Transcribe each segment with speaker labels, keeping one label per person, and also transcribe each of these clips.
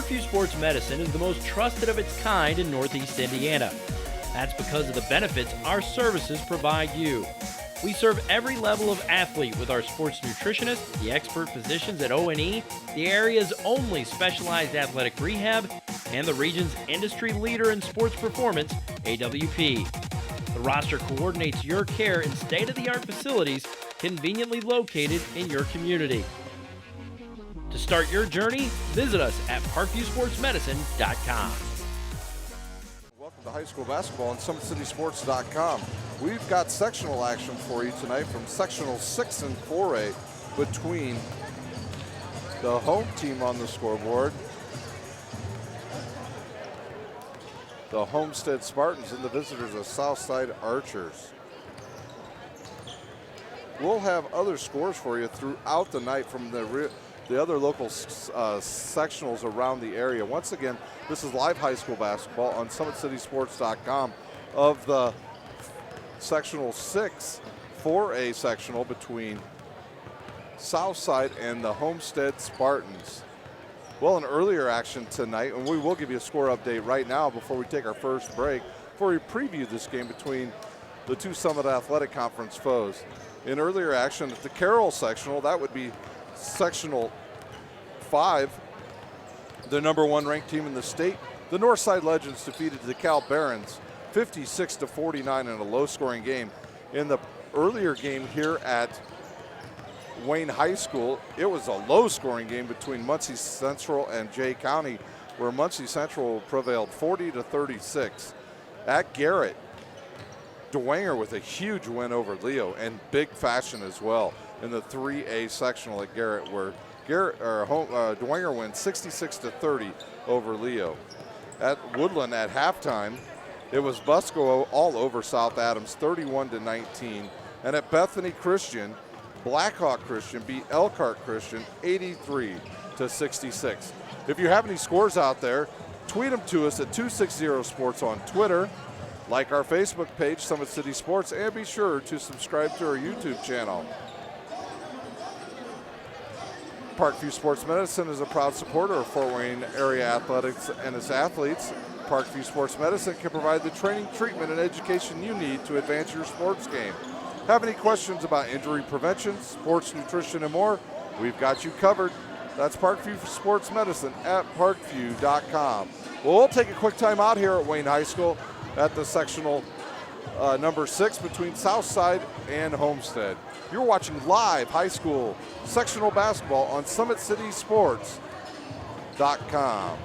Speaker 1: Parkview Sports Medicine is the most trusted of its kind in Northeast Indiana. That's because of the benefits our services provide you. We serve every level of athlete with our sports nutritionists, the expert physicians at O&E, the area's only specialized athletic rehab, and the region's industry leader in sports performance, AWP. The roster coordinates your care in state-of-the-art facilities conveniently located in your community. To start your journey, visit us at parkviewsportsmedicine.com.
Speaker 2: Welcome to high school basketball on SummitCitySports.com. We've got sectional action for you tonight from Sectional 6 and 4A between the home team on the scoreboard, the Homestead Spartans, and the visitors of Southside Archers. We'll have other scores for you throughout the night from the other local sectionals around the area. Once again, this is live high school basketball on SummitCitySports.com of the Sectional 6 4A sectional between Southside and the Homestead Spartans. Well, in earlier action tonight, and we will give you a score update right now before we take our first break, before we preview this game between the two Summit Athletic Conference foes. In earlier action at the Carroll sectional, that would be Sectional 5, the number 1 ranked team in the state. The Northside Legends defeated the Cal Barons 56-49 in a low-scoring game. In the earlier game here at Wayne High School, it was a low-scoring game between Muncie Central and Jay County, where Muncie Central prevailed 40-36. At Garrett, Dwenger with a huge win over Leo, and big fashion as well in the 3A sectional at Garrett, where Dwenger wins 66-30 over Leo. At Woodland at halftime, it was Busco all over South Adams, 31-19. And at Bethany Christian, Blackhawk Christian beat Elkhart Christian 83-66. If you have any scores out there, tweet them to us at 260 Sports on Twitter. Like our Facebook page, Summit City Sports, and be sure to subscribe to our YouTube channel. Parkview Sports Medicine is a proud supporter of Fort Wayne area athletics and its athletes. Parkview Sports Medicine can provide the training, treatment, and education you need to advance your sports game. Have any questions about injury prevention, sports nutrition, and more? We've got you covered. That's Parkview Sports Medicine at parkview.com. Well, we'll take a quick time out here at Wayne High School at the sectional number 6 between Southside and Homestead. You're watching live high school sectional basketball on SummitCitySports.com.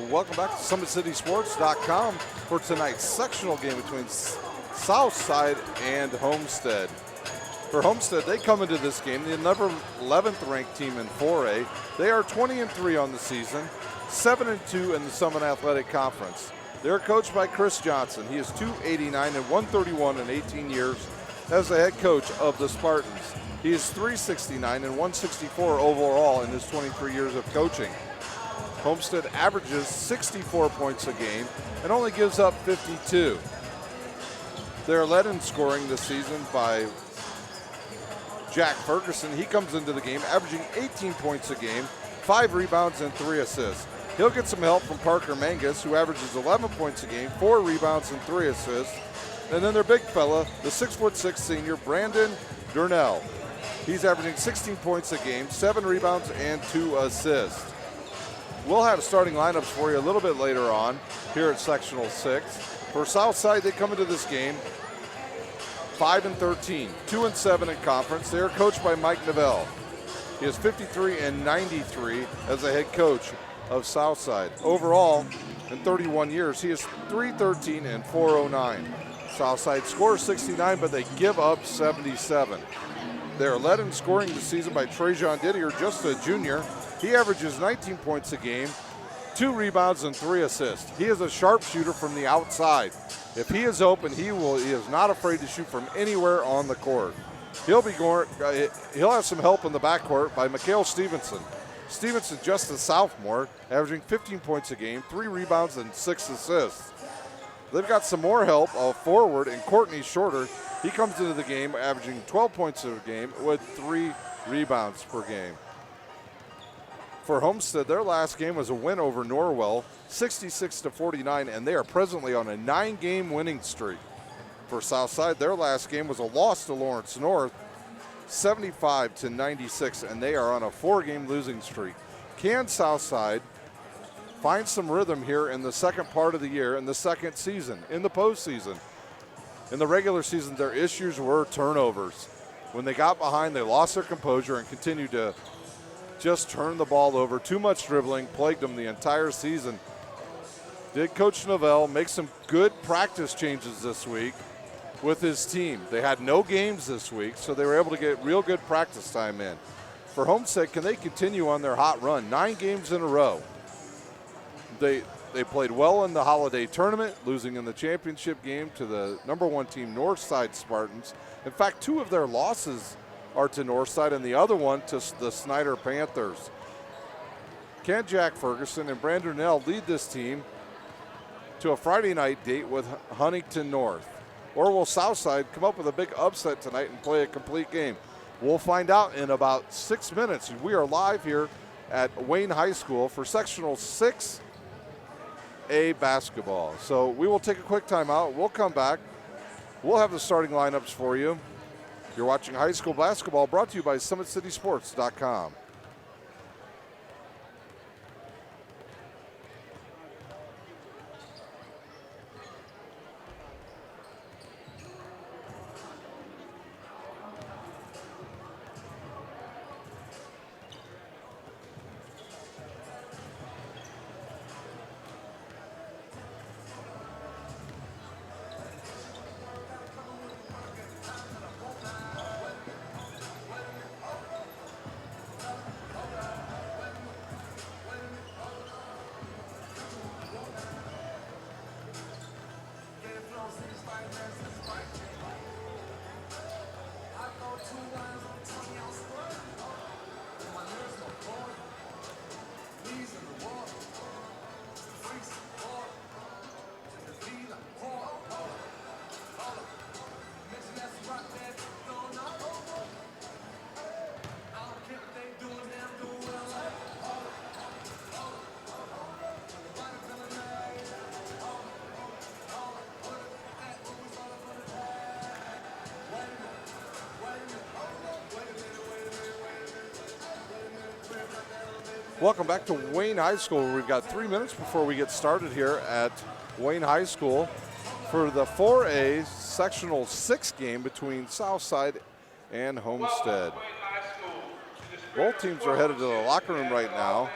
Speaker 2: Welcome back to SummitCitySports.com for tonight's sectional game between Southside and Homestead. For Homestead, they come into this game, the number 11th ranked team in 4A. They are 20-3 on the season, 7-2 in the Summit Athletic Conference. They're coached by Chris Johnson. He is 289 and 131 in 18 years as the head coach of the Spartans. He is 369 and 164 overall in his 23 years of coaching. Homestead averages 64 points a game and only gives up 52. They're led in scoring this season by Jack Ferguson. He comes into the game averaging 18 points a game, 5 rebounds and 3 assists. He'll get some help from Parker Mangus, who averages 11 points a game, 4 rebounds and 3 assists. And then their big fella, the 6'6" senior, Brandon Durnell. He's averaging 16 points a game, 7 rebounds and 2 assists. We'll have starting lineups for you a little bit later on here at Sectional 6. For Southside, they come into this game 5-13, 2-7 in conference. They are coached by Mike Novell. He is 53 and 93 as the head coach of Southside. Overall, in 31 years, he is 313 and 409. Southside scores 69, but they give up 77. They are led in scoring this season by Trajan Didier, just a junior. He averages 19 points a game, 2 rebounds and 3 assists. He is a sharpshooter from the outside. If he is open, he is not afraid to shoot from anywhere on the court. He'll have some help in the backcourt by Mikhail Stevenson. Stevenson, just a sophomore, averaging 15 points a game, 3 rebounds and 6 assists. They've got some more help forward in Courtney Shorter. He comes into the game averaging 12 points a game with 3 rebounds per game. For Homestead, their last game was a win over Norwell, 66-49, and they are presently on a 9-game winning streak. For Southside, their last game was a loss to Lawrence North, 75-96, and they are on a 4-game losing streak. Can Southside find some rhythm here in the second part of the year, in the second season, in the postseason? In the regular season, their issues were turnovers. When they got behind, they lost their composure and continued to just turn the ball over. Too much dribbling plagued them the entire season. Did Coach Novell make some good practice changes this week with his team? They had no games this week, so they were able to get real good practice time in. For Homestead, can they continue on their hot run? 9 games in a row. They played well in the holiday tournament, losing in the championship game to the #1 team, Northside Spartans. In fact, 2 of their losses are to Northside and the other one to the Snyder Panthers. Can Jack Ferguson and Brandon Nell lead this team to a Friday night date with Huntington North? Or will Southside come up with a big upset tonight and play a complete game? We'll find out in about 6 minutes. We are live here at Wayne High School for Sectional 6A basketball. So we will take a quick timeout. We'll come back. We'll have the starting lineups for you. You're watching high school basketball, brought to you by SummitCitySports.com. Welcome back to Wayne High School. We've got 3 minutes before we get started here at Wayne High School for the 4A Sectional 6 game between Southside and Homestead. Both teams are headed to the locker room right now.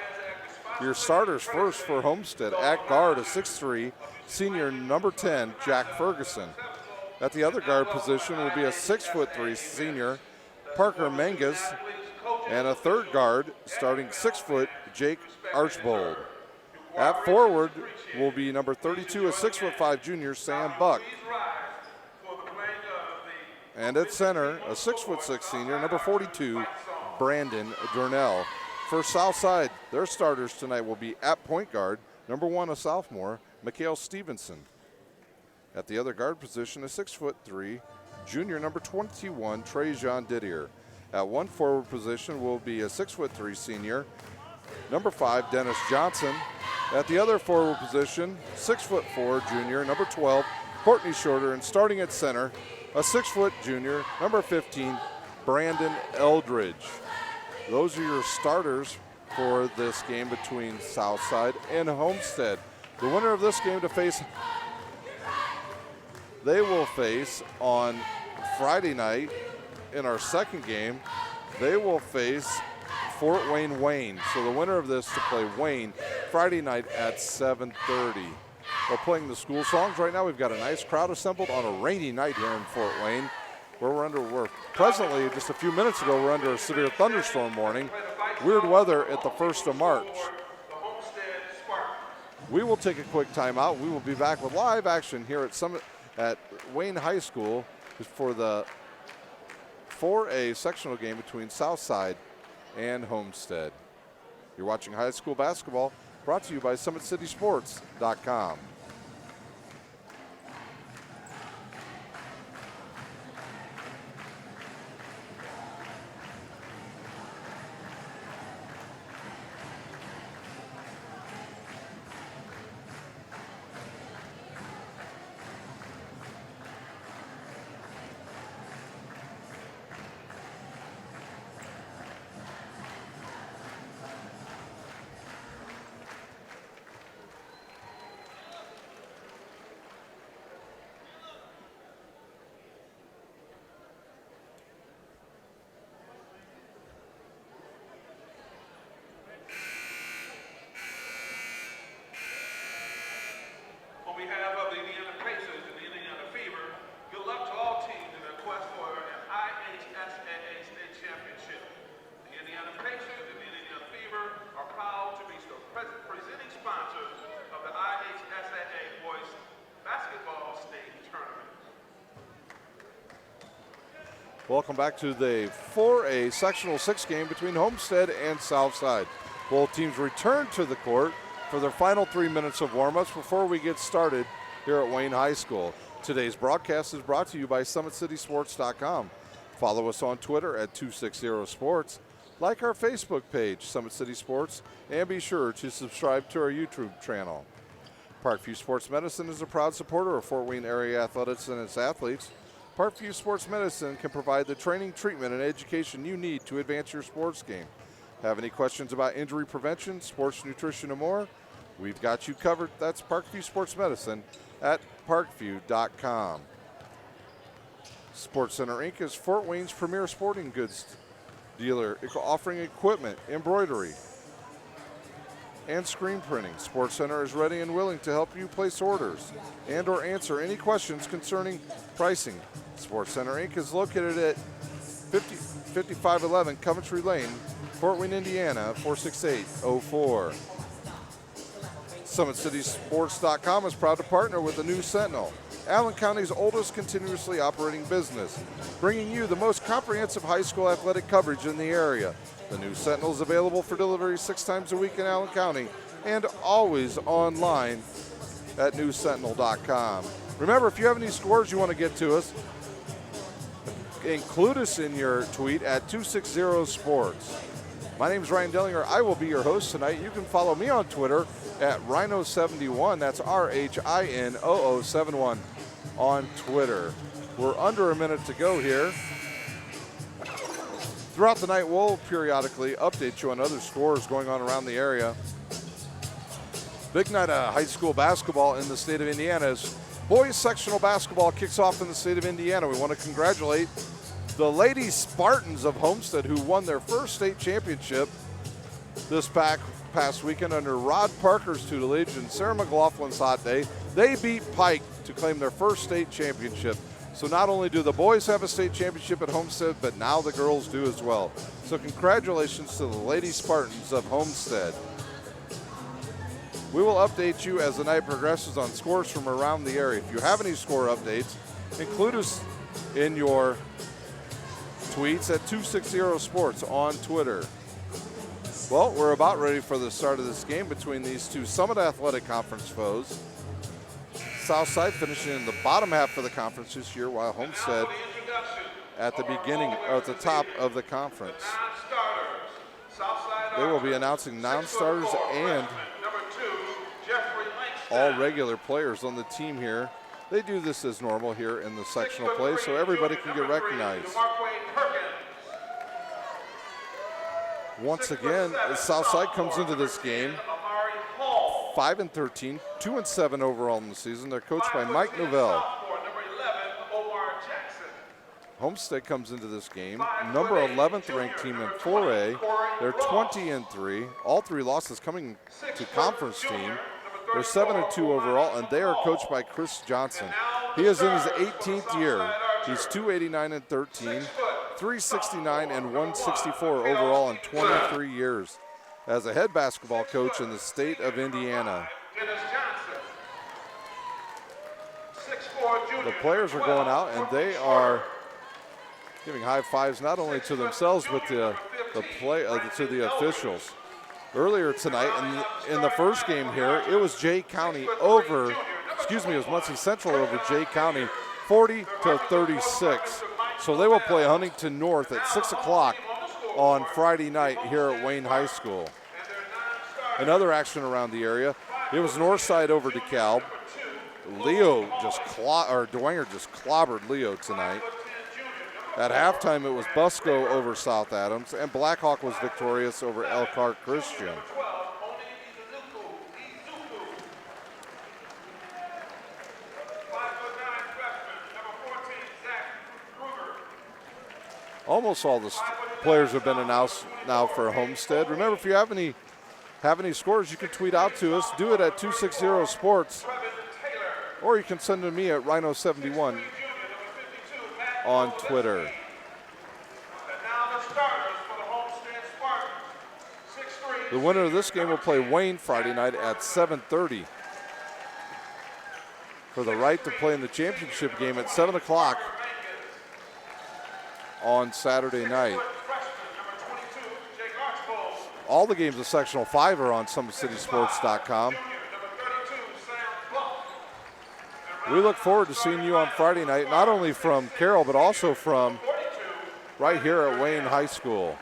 Speaker 2: Your starters first for Homestead. At guard, a 6'3", senior number 10, Jack Ferguson. At the other guard position will be a 6'3", senior, Parker Mangus. And a third guard, starting 6 foot, Jake Archbold. At forward will be number 32, a 6'5" junior, Sam Buck. And at center, a 6'6" senior, number 42, Brandon Durnell. For Southside, their starters tonight will be at point guard, number 1, a sophomore, Mikhail Stevenson. At the other guard position, a 6'3", junior, number 21, Trajan Didier. At one forward position will be a 6'3" senior, number 5, Dennis Johnson. At the other forward position, 6'4", junior, number 12, Courtney Shorter. And starting at center, a 6' junior, number 15, Brandon Eldridge. Those are your starters for this game between Southside and Homestead. The winner of this game they will face on Friday night in our second game. They will face Fort Wayne. So the winner of this to play Wayne Friday night at 7:30. We're playing the school songs right now. We've got a nice crowd assembled on a rainy night here in Fort Wayne, where we're presently, just a few minutes ago, we're under a severe thunderstorm warning. Weird weather at the 1st of March. We will take a quick timeout. We will be back with live action here at Wayne High School for the 4A sectional game between Southside and Homestead. You're watching high school basketball, brought to you by SummitCitySports.com.
Speaker 3: On behalf of the Indiana Pacers and the Indiana Fever, good luck to all teams in their quest for an IHSAA state championship. The Indiana Pacers and the Indiana Fever are proud to be the presenting sponsors of the IHSAA Boys Basketball State Tournament.
Speaker 2: Welcome back to the 4A Sectional 6 game between Homestead and Southside. Both teams return to the court for their final 3 minutes of warm-ups before we get started here at Wayne High School. Today's broadcast is brought to you by SummitCitySports.com. Follow us on Twitter at 260sports. Like our Facebook page, Summit City Sports, and be sure to subscribe to our YouTube channel. Parkview Sports Medicine is a proud supporter of Fort Wayne area athletics and its athletes. Parkview Sports Medicine can provide the training, treatment, and education you need to advance your sports game. Have any questions about injury prevention, sports nutrition, and more? We've got you covered. That's Parkview Sports Medicine at parkview.com. Sports Center Inc. is Fort Wayne's premier sporting goods dealer, offering equipment, embroidery, and screen printing. Sports Center is ready and willing to help you place orders and or answer any questions concerning pricing. Sports Center Inc. is located at 5511 Coventry Lane, Fort Wayne, Indiana, 46804. SummitCitySports.com is proud to partner with the News Sentinel, Allen County's oldest continuously operating business, bringing you the most comprehensive high school athletic coverage in the area. The News Sentinel is available for delivery 6 times a week in Allen County and always online at newssentinel.com. Remember, if you have any scores you want to get to us, include us in your tweet at 260sports. My name is Ryan Dellinger. I will be your host tonight. You can follow me on Twitter at Rhino71. That's RHINOO71 on Twitter. We're under a minute to go here. Throughout the night, we'll periodically update you on other scores going on around the area. Big night of high school basketball in the state of Indiana as boys sectional basketball kicks off in the state of Indiana. We want to congratulate the Lady Spartans of Homestead, who won their first state championship this past weekend under Rod Parker's tutelage and Sarah McLaughlin's hot day. They beat Pike to claim their first state championship. So not only do the boys have a state championship at Homestead, but now the girls do as well. So congratulations to the Lady Spartans of Homestead. We will update you as the night progresses on scores from around the area. If you have any score updates, include us in your tweets at 260 Sports on Twitter. Well, we're about ready for the start of this game between these two Summit Athletic Conference foes. Southside finishing in the bottom half of the conference this year, while Homestead at the beginning, or at the top of the conference. They will be announcing non-starters and all regular players on the team here. They do this as normal here in the sectional play, so everybody can get recognized. Once again, Southside comes into this game 5-13, 2-7 overall in the season. They're coached by Mike Novell. Homestead comes into this game, number 11th ranked team in 4A. They're 20-3. All three losses coming to conference team. They're 7-2 overall, and they are coached by Chris Johnson. He is in his 18th year. He's 289-13, 369 and 164 overall in 23 years as a head basketball coach in the state of Indiana. The players are going out, and they are giving high fives not only to themselves but to the officials. Earlier tonight in the first game here, it was it was Muncie Central over Jay County 40-36. So they will play Huntington North at 6 o'clock on Friday night here at Wayne High School. Another action around the area, it was Northside over DeKalb. Dwenger just clobbered Leo tonight. At halftime, it was Busco over South Adams, and Blackhawk was victorious over Elkhart Christian. Almost all the players have been announced now for Homestead. Remember, if you have any scores, you can tweet out to us. Do it at 260 Sports, or you can send them to me at Rhino71 on Twitter. The winner of this game will play Wayne Friday night at 7:30 for the right to play in the championship game at 7 o'clock on Saturday night. All the games of Sectional 5 are on SummitCitySports.com. We look forward to seeing you on Friday night, not only from Carroll, but also from right here at Wayne High School.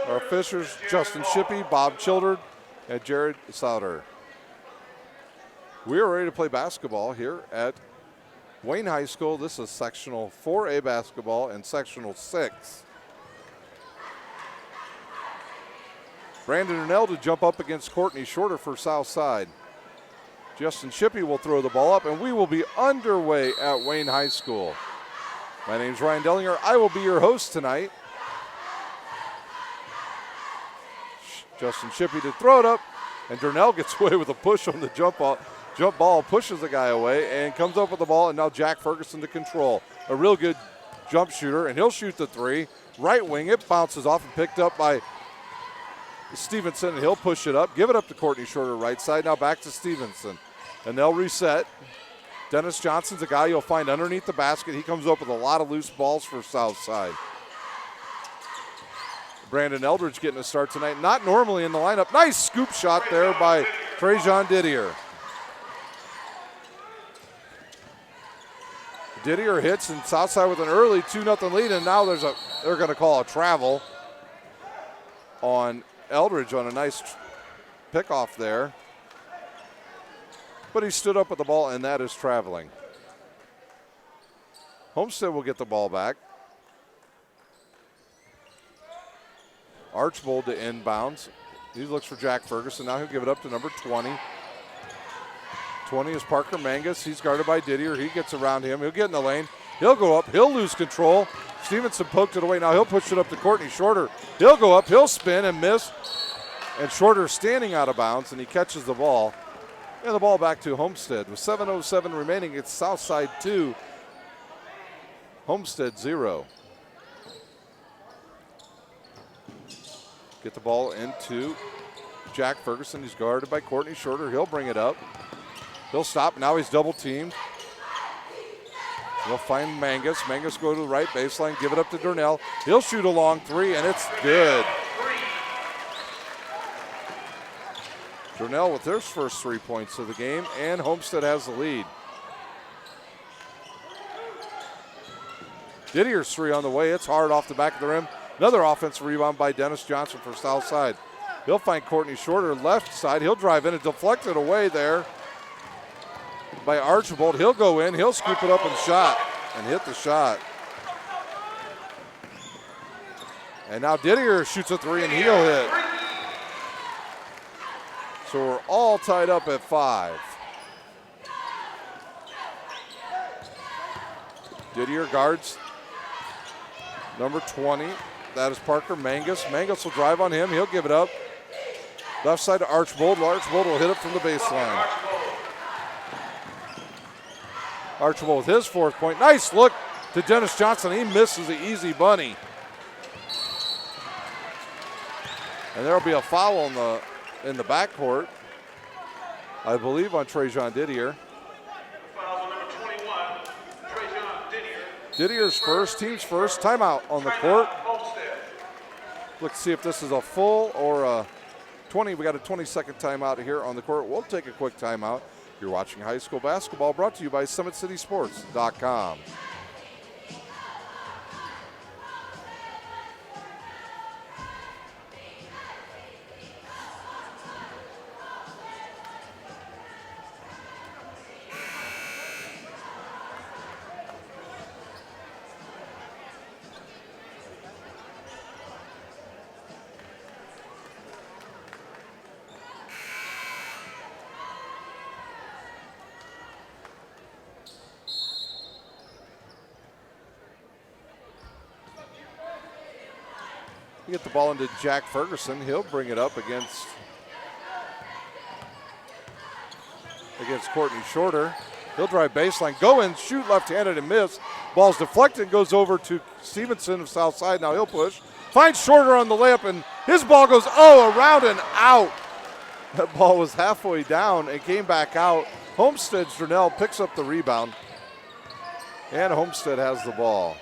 Speaker 2: Our officials, Justin Shippey, Bob Childerd, and Jared Sauter. We are ready to play basketball here at Wayne High School. This is Sectional 4A basketball and Sectional 6. Brandon Arnell to jump up against Courtney Shorter for Southside. Justin Shippey will throw the ball up, and we will be underway at Wayne High School. My name's Ryan Dellinger. I will be your host tonight. Justin Shippey to throw it up, and Darnell gets away with a push on the jump ball, pushes the guy away, and comes up with the ball, and now Jack Ferguson to control. A real good jump shooter, and he'll shoot the three. Right wing, it bounces off and picked up by Stevenson, and he'll push it up, give it up to Courtney Shorter right side. Now back to Stevenson, and they'll reset. Dennis Johnson's a guy you'll find underneath the basket. He comes up with a lot of loose balls for Southside. Brandon Eldridge getting a start tonight. Not normally in the lineup. Nice scoop shot there by Trajan Didier. Didier hits, and Southside with an early 2-0 lead, and now they're going to call a travel on Eldridge on a nice pickoff there. But he stood up with the ball, and that is traveling. Homestead will get the ball back. Archbold to inbounds. He looks for Jack Ferguson. Now he'll give it up to number 20. 20 is Parker Mangus. He's guarded by Didier. He gets around him. He'll get in the lane. He'll go up. He'll lose control. Stevenson poked it away. Now he'll push it up to Courtney Shorter. He'll go up. He'll spin and miss. And Shorter standing out of bounds, and he catches the ball. And the ball back to Homestead. With 7:07 remaining, it's Southside 2, Homestead 0. Get the ball into Jack Ferguson. He's guarded by Courtney Shorter. He'll bring it up. He'll stop. Now he's double teamed. He'll find Mangus. Mangus go to the right baseline. Give it up to Durnell. He'll shoot a long three, and it's good. Durnell with their first 3 points of the game, and Homestead has the lead. Didier's three on the way. It's hard off the back of the rim. Another offensive rebound by Dennis Johnson for Southside. He'll find Courtney Shorter left side. He'll drive in and deflect it away there by Archibald. He'll go in. He'll scoop it up and shot and hit the shot. And now Didier shoots a three and he'll hit. So we're all tied up at 5. Didier guards number 20. That is Parker Mangus. Mangus will drive on him. He'll give it up. Left side to Archibald. Archibald will hit it from the baseline. Archibald with his 4th point. Nice look to Dennis Johnson. He misses the easy bunny. And there will be a foul in the backcourt, I believe, on Trajan Didier.
Speaker 3: Foul on number 21, Trajan Didier.
Speaker 2: Didier's first, team's first. Timeout on the court.
Speaker 3: Homestead.
Speaker 2: Let's see if this is a full or a 20. We got a 20-second timeout here on the court. We'll take a quick timeout. You're watching high school basketball, brought to you by SummitCitySports.com. You get the ball into Jack Ferguson. He'll bring it up against Courtney Shorter. He'll drive baseline, go in, shoot left-handed and miss. Ball's deflected, goes over to Stevenson of Southside. Now he'll push. Finds Shorter on the layup, and his ball goes, around and out. That ball was halfway down and came back out. Homestead's Durnell picks up the rebound, and Homestead has the ball.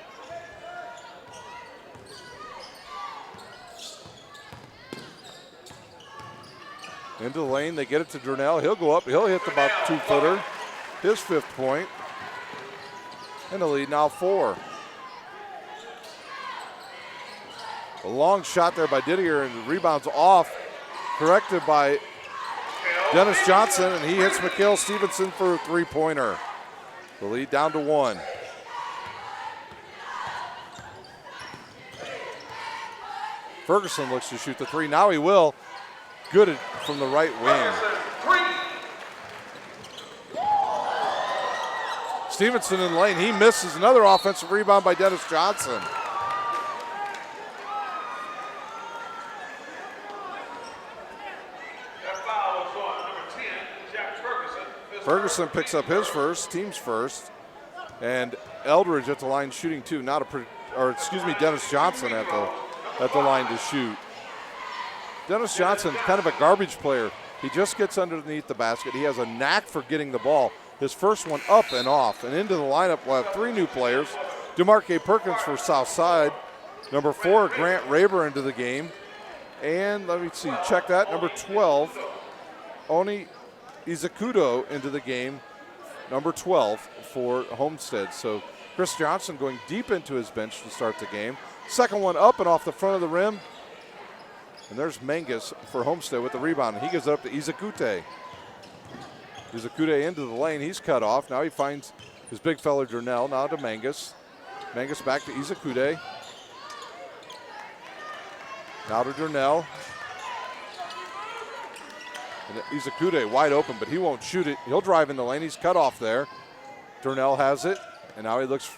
Speaker 2: Into the lane, they get it to Durnell. He'll go up, he'll hit about 2-footer. His 5th point. And the lead now 4. A long shot there by Didier, and the rebound's off. Corrected by Dennis Johnson, and he hits Mikhail Stevenson for a 3-pointer. The lead down to 1. Ferguson looks to shoot the 3. Now he will. Good from the right wing. Stevenson in the lane. He misses. Another offensive rebound by Dennis Johnson.
Speaker 3: That foul was on number 10, Jack Ferguson.
Speaker 2: Ferguson picks up his first, team's first. And Eldridge at the line shooting 2. Dennis Johnson at the line to shoot. Dennis Johnson, kind of a garbage player. He just gets underneath the basket. He has a knack for getting the ball. His first one up and off. And into the lineup, we'll have 3 new players. DeMarque Perkins for Southside. Number 4, Grant Raber into the game. And let me see, check that. Number 12, Oni Izakudo into the game. Number 12 for Homestead. So Chris Johnson going deep into his bench to start the game. Second one up and off the front of the rim. And there's Mangus for Homestead with the rebound. He gives it up to Izakute. Izakute into the lane. He's cut off. Now he finds his big fella Durnell. Now to Mangus. Mangus back to Izakute. Now to Durnell. And Izakute wide open, but he won't shoot it. He'll drive in the lane. He's cut off there. Durnell has it. And now he looks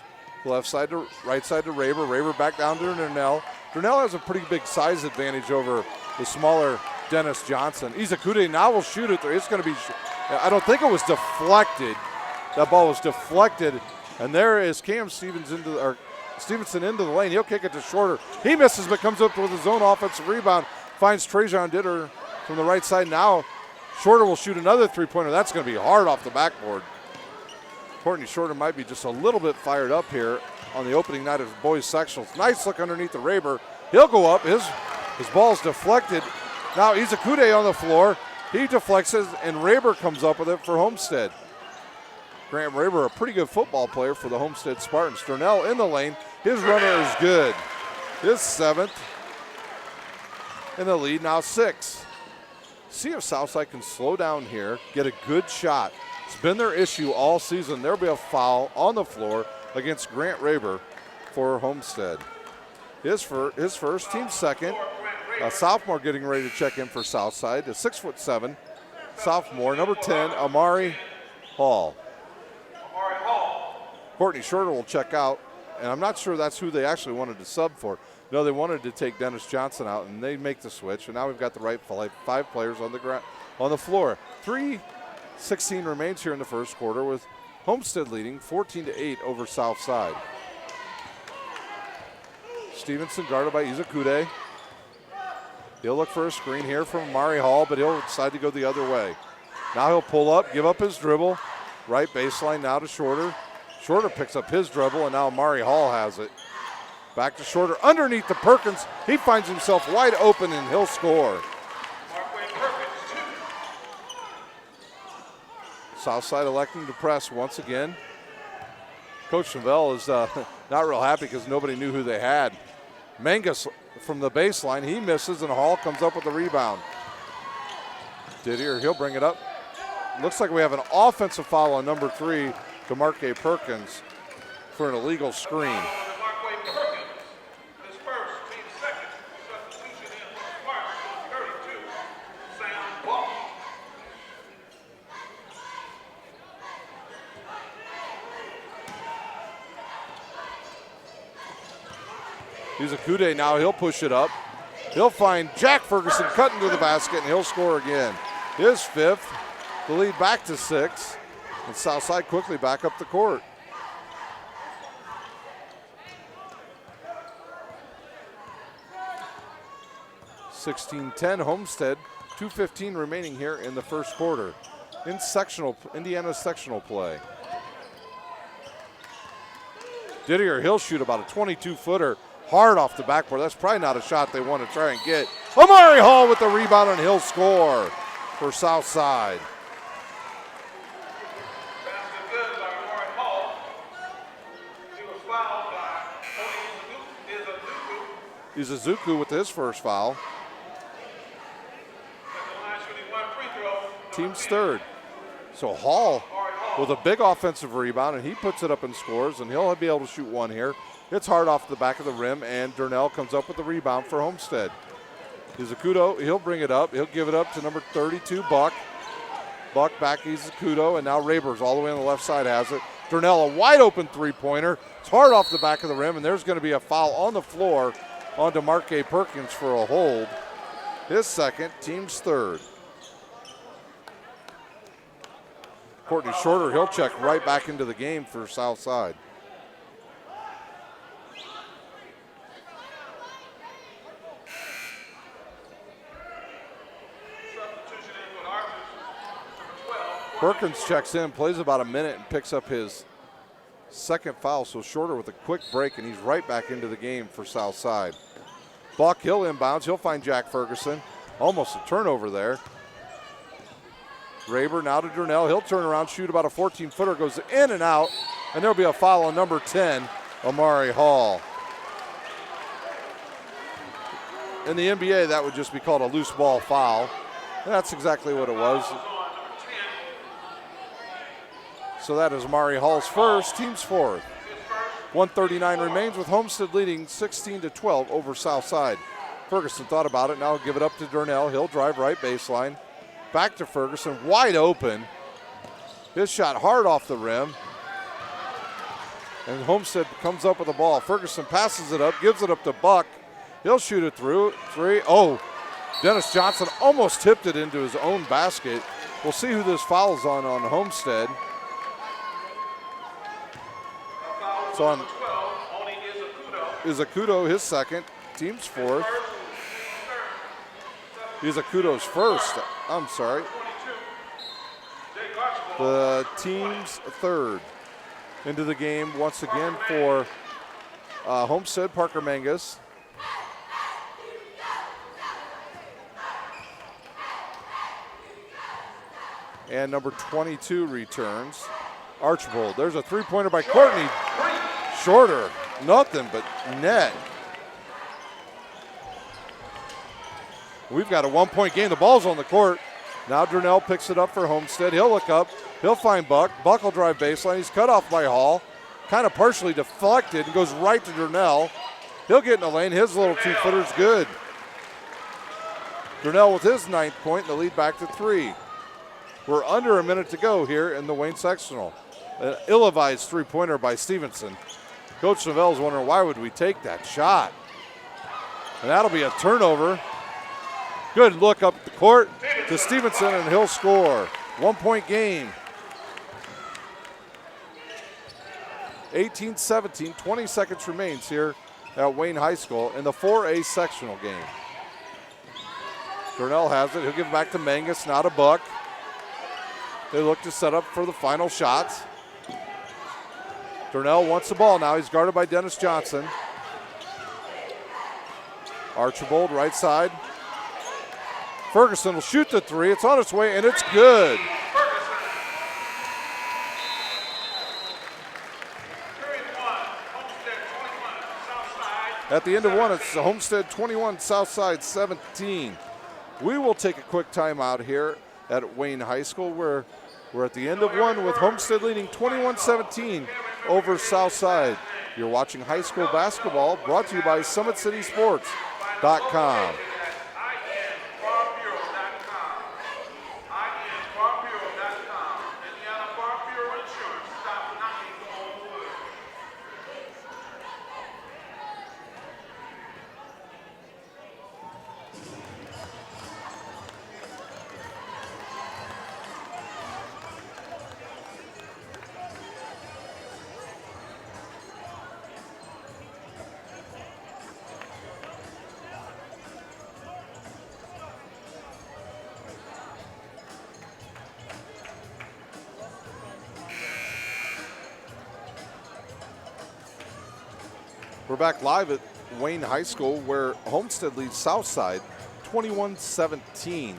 Speaker 2: left side to right side to Raber. Raber back down to Durnell. Durnell has a pretty big size advantage over the smaller Dennis Johnson. Izakute now will shoot it there. It's going to be, I don't think it was deflected. That ball was deflected. And there is Cam Stevenson into the lane. He'll kick it to Shorter. He misses but comes up with his own offensive rebound. finds Trajan Ditter from the right side. Now Shorter will shoot another three-pointer. That's going to be hard off the backboard. Courtney Shorter might be just a little bit fired up here on the opening night of boys sectionals. Nice look underneath the Raber. He'll go up. His ball's deflected. Now Izakude on the floor. He deflects it, and Raber comes up with it for Homestead. Grant Raber, a pretty good football player for the Homestead Spartans. Durnell in the lane. His runner is good. His 7th. In the lead, now 6. See if Southside can slow down here, get a good shot. It's been their issue all season. There'll be a foul on the floor against Grant Raber for Homestead. His first, team second. A sophomore getting ready to check in for Southside. A 6'7" sophomore, number 10, Amari Hall. Courtney Shorter will check out, and I'm not sure that's who they actually wanted to sub for. No, they wanted to take Dennis Johnson out, and they make the switch. And now we've got the right 5 players on the floor. 3:16 remains here in the first quarter, with Homestead leading 14-8 over Southside. Stevenson guarded by Izakude. He'll look for a screen here from Amari Hall, but he'll decide to go the other way. Now he'll pull up, give up his dribble. Right baseline now to Shorter. Shorter picks up his dribble, and now Amari Hall has it. Back to Shorter underneath the Perkins. He finds himself wide open, and he'll score. Southside electing to press once again. Coach Novell is not real happy because nobody knew who they had. Mangus from the baseline, he misses, and Hall comes up with the rebound. Didier, he'll bring it up. Looks like we have an offensive foul on number 3 to Marque Perkins for an illegal screen. Izakude now, he'll push it up. He'll find Jack Ferguson cutting to the basket, and he'll score again. His 5th, the lead back to 6, and Southside quickly back up the court. (16-10) Homestead, 2:15 remaining here in the first quarter. In Indiana's sectional play. Didier, he'll shoot about a 22-footer. Hard off the backboard. That's probably not a shot they want to try and get. Amari Hall with the rebound, and he'll score for Southside.
Speaker 3: Basket good by Amari Hall. He was fouled by
Speaker 2: Izazuku with his first foul. Team's 3rd. So Hall with a big offensive rebound, and he puts it up and scores, and he'll be able to shoot one here. It's hard off the back of the rim, and Durnell comes up with the rebound for Homestead. Izakudo, he'll bring it up. He'll give it up to number 32, Buck. Buck back Izakudo, and now Raber's all the way on the left side has it. Durnell, a wide open three-pointer. It's hard off the back of the rim, and there's going to be a foul on the floor onto Marque Perkins for a hold. His 2nd, team's 3rd. Courtney Shorter, he'll check right back into the game for Southside. Perkins checks in, plays about a minute, and picks up his 2nd foul. So Shorter with a quick break, and he's right back into the game for Southside. Buck, he'll inbounds. He'll find Jack Ferguson. Almost a turnover there. Raber now to Durnell. He'll turn around, shoot about a 14-footer, goes in and out, and there'll be a foul on number 10, Amari Hall. In the NBA, that would just be called a loose ball foul. And that's exactly what it was. So that is Amari Hall's first, team's 4th. 1:39 remains with Homestead leading 16-12 over Southside. Ferguson thought about it. Now he'll give it up to Durnell. He'll drive right baseline. Back to Ferguson, wide open. His shot hard off the rim. And Homestead comes up with the ball. Ferguson passes it up, gives it up to Buck. He'll shoot it through. 3. Oh, Dennis Johnson almost tipped it into his own basket. We'll see who this foul's on Homestead. It's on Izakudo, his 2nd, team's 4th. He's a kudos first. I'm sorry. The team's third. Into the game once again for Homestead, Parker Mangus. And number 22 returns. Archibald. There's a three-pointer by Courtney. Shorter. Nothing but net. We've got a one-point game. The ball's on the court. Now Durnell picks it up for Homestead. He'll look up. He'll find Buck. Buck will drive baseline. He's cut off by Hall. Kind of partially deflected and goes right to Durnell. He'll get in the lane. His little two-footer's good. Durnell with his 9th point and the lead back to 3. We're under a minute to go here in the Wayne sectional. An ill-advised three-pointer by Stevenson. Coach Novell's wondering why would we take that shot. And that'll be a turnover. Good look up the court to Stevenson, and he'll score. 1-point game. 18-17, 20 seconds remains here at Wayne High School in the 4A sectional game. Durnell has it. He'll give it back to Mangus, now to Buck. They look to set up for the final shots. Durnell wants the ball now. He's guarded by Dennis Johnson. Archibald, right side. Ferguson will shoot the three. It's on its way, and it's good. At the end of one, it's Homestead 21, Southside 17. We will take a quick timeout here at Wayne High School, where we're at the end of one with Homestead leading 21-17 over Southside. You're watching high school basketball, brought to you by SummitCitySports.com. We're back live at Wayne High School, where Homestead leads Southside 21-17.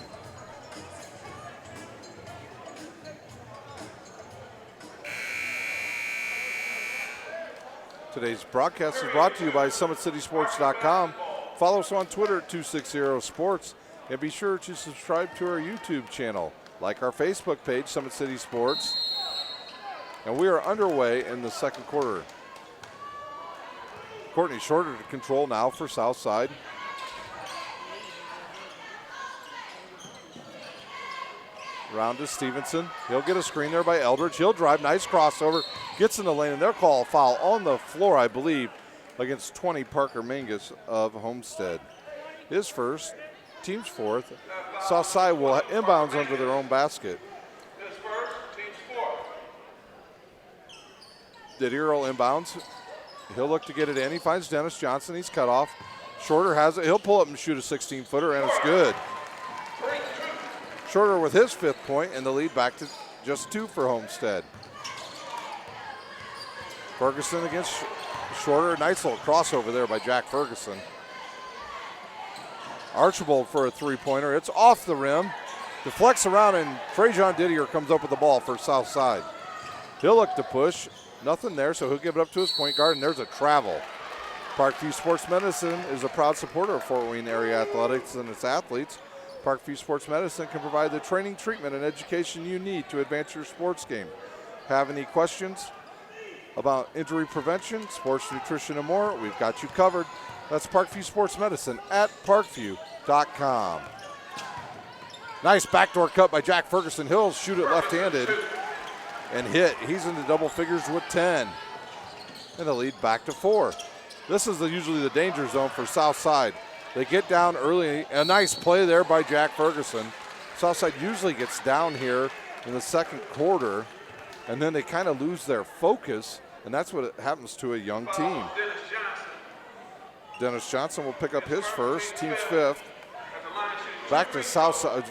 Speaker 2: Today's broadcast is brought to you by SummitCitySports.com. Follow us on Twitter at 260sports, and be sure to subscribe to our YouTube channel. Like our Facebook page, Summit City Sports. And we are underway in the second quarter. Courtney Shorter to control now for Southside. Round to Stevenson. He'll get a screen there by Eldridge. He'll drive. Nice crossover. Gets in the lane, and they'll call a foul on the floor, I believe, against 20 Parker Mangus of Homestead. His first, team's fourth. Southside will inbounds under their own basket.
Speaker 3: His first, team's fourth.
Speaker 2: Didier will inbounds. He'll look to get it in. He finds Dennis Johnson. He's cut off. Shorter has it. He'll pull up and shoot a 16-footer, and it's good. Shorter with his 5th point, and the lead back to just 2 for Homestead. Ferguson against Shorter. Nice little crossover there by Jack Ferguson. Archibald for a three-pointer. It's off the rim. Deflects around, and Trajan Didier comes up with the ball for Southside. He'll look to push. Nothing there, so he'll give it up to his point guard, and there's a travel. Parkview Sports Medicine is a proud supporter of Fort Wayne area athletics and its athletes. Parkview Sports Medicine can provide the training, treatment, and education you need to advance your sports game. Have any questions about injury prevention, sports nutrition, and more? We've got you covered. That's Parkview Sports Medicine at parkview.com. Nice backdoor cut by Jack Ferguson. He'll shoot it left-handed and hit. He's into double figures with 10. And the lead back to 4. This is usually the danger zone for Southside. They get down early. A nice play there by Jack Ferguson. Southside usually gets down here in the second quarter, and then they kind of lose their focus, and that's what happens to a young team. Dennis Johnson will pick up his first, team's 5th. back to Southside.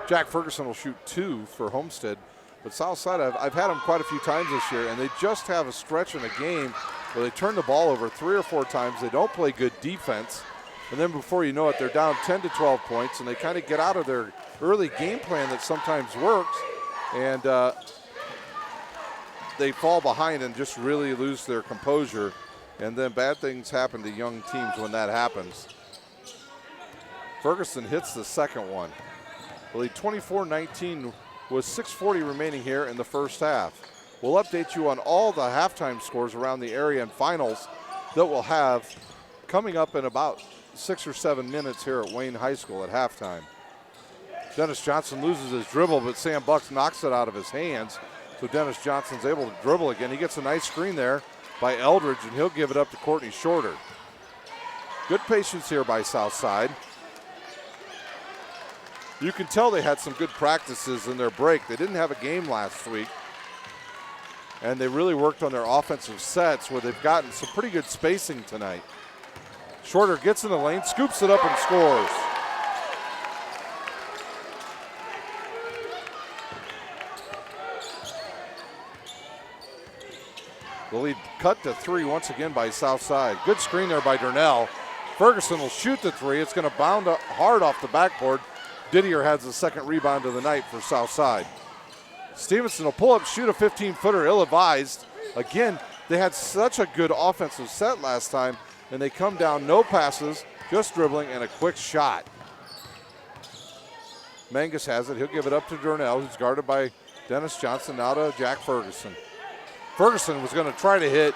Speaker 2: Jack Ferguson will shoot 2 for Homestead. But Southside, I've had them quite a few times this year, and they just have a stretch in a game where they turn the ball over 3 or 4 times. They don't play good defense. And then before you know it, they're down 10 to 12 points, and they kind of get out of their early game plan that sometimes works. And they fall behind and just really lose their composure. And then bad things happen to young teams when that happens. Ferguson hits the second one. The lead 24-19 with 6:40 remaining here in the first half. We'll update you on all the halftime scores around the area and finals that we'll have coming up in about 6 or 7 minutes here at Wayne High School at halftime. Dennis Johnson loses his dribble, but Sam Bucks knocks it out of his hands. So Dennis Johnson's able to dribble again. He gets a nice screen there by Eldridge, and he'll give it up to Courtney Shorter. Good patience here by Southside. You can tell they had some good practices in their break. They didn't have a game last week, and they really worked on their offensive sets where they've gotten some pretty good spacing tonight. Shorter gets in the lane, scoops it up and scores. The lead cut to 3 once again by Southside. Good screen there by Durnell. Ferguson will shoot the 3. It's going to bound hard off the backboard. Didier has the second rebound of the night for Southside. Stevenson will pull up, shoot a 15-footer, ill-advised. Again, they had such a good offensive set last time, and they come down, no passes, just dribbling, and a quick shot. Mangus has it. He'll give it up to Durnell, who's guarded by Dennis Johnson, now to Jack Ferguson. Ferguson was going to try to hit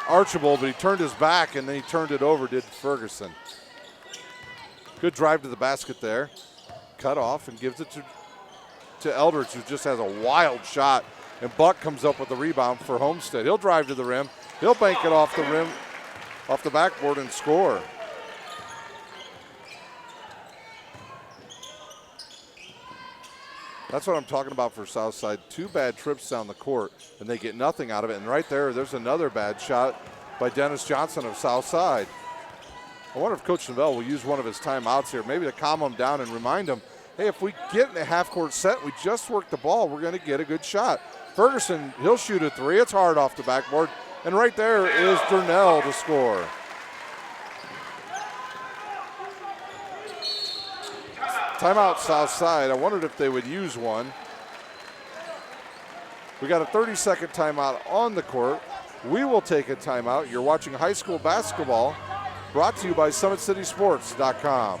Speaker 2: Archibald, but he turned his back, and then he turned it over, did Ferguson. Good drive to the basket there. Cut off and gives it to Eldridge, who just has a wild shot. And Buck comes up with the rebound for Homestead. He'll drive to the rim. He'll bank it off the rim, off the backboard, and score. That's what I'm talking about for Southside. 2 bad trips down the court, and they get nothing out of it. And right there's another bad shot by Dennis Johnson of Southside. I wonder if Coach Novell will use one of his timeouts here, maybe to calm them down and remind them, hey, if we get in a half-court set, we just work the ball, we're going to get a good shot. Ferguson, he'll shoot a 3. It's hard off the backboard. And right there is Durnell to score. Timeout Southside. I wondered if they would use one. We got a 30-second timeout on the court. We will take a timeout. You're watching high school basketball, brought to you by SummitCitySports.com.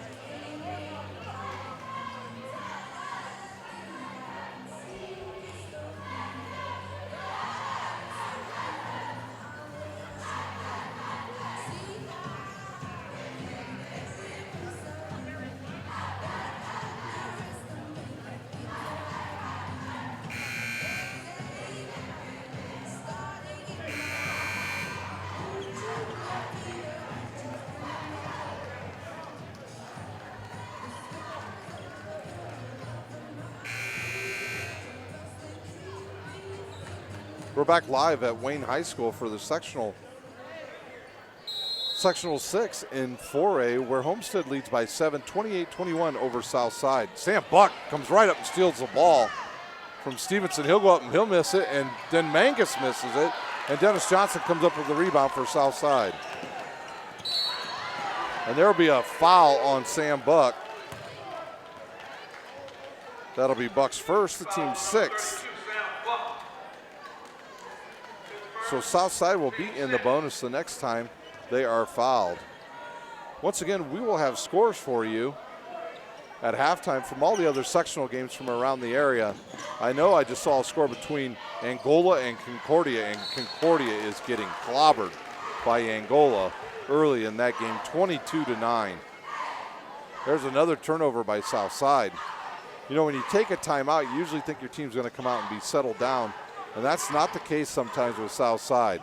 Speaker 2: We're back live at Wayne High School for the sectional 6 in 4A, where Homestead leads by 7, 28-21 over Southside. Sam Buck comes right up and steals the ball from Stevenson. He'll go up and he'll miss it, and then Mangus misses it, and Dennis Johnson comes up with the rebound for Southside. And there will be a foul on Sam Buck. That'll be Buck's first, the team's 6th. So Southside will be in the bonus the next time they are fouled. Once again, we will have scores for you at halftime from all the other sectional games from around the area. I know I just saw a score between Angola and Concordia, and Concordia is getting clobbered by Angola early in that game, 22-9. There's another turnover by Southside. You know, when you take a timeout, you usually think your team's going to come out and be settled down. And that's not the case sometimes with Southside.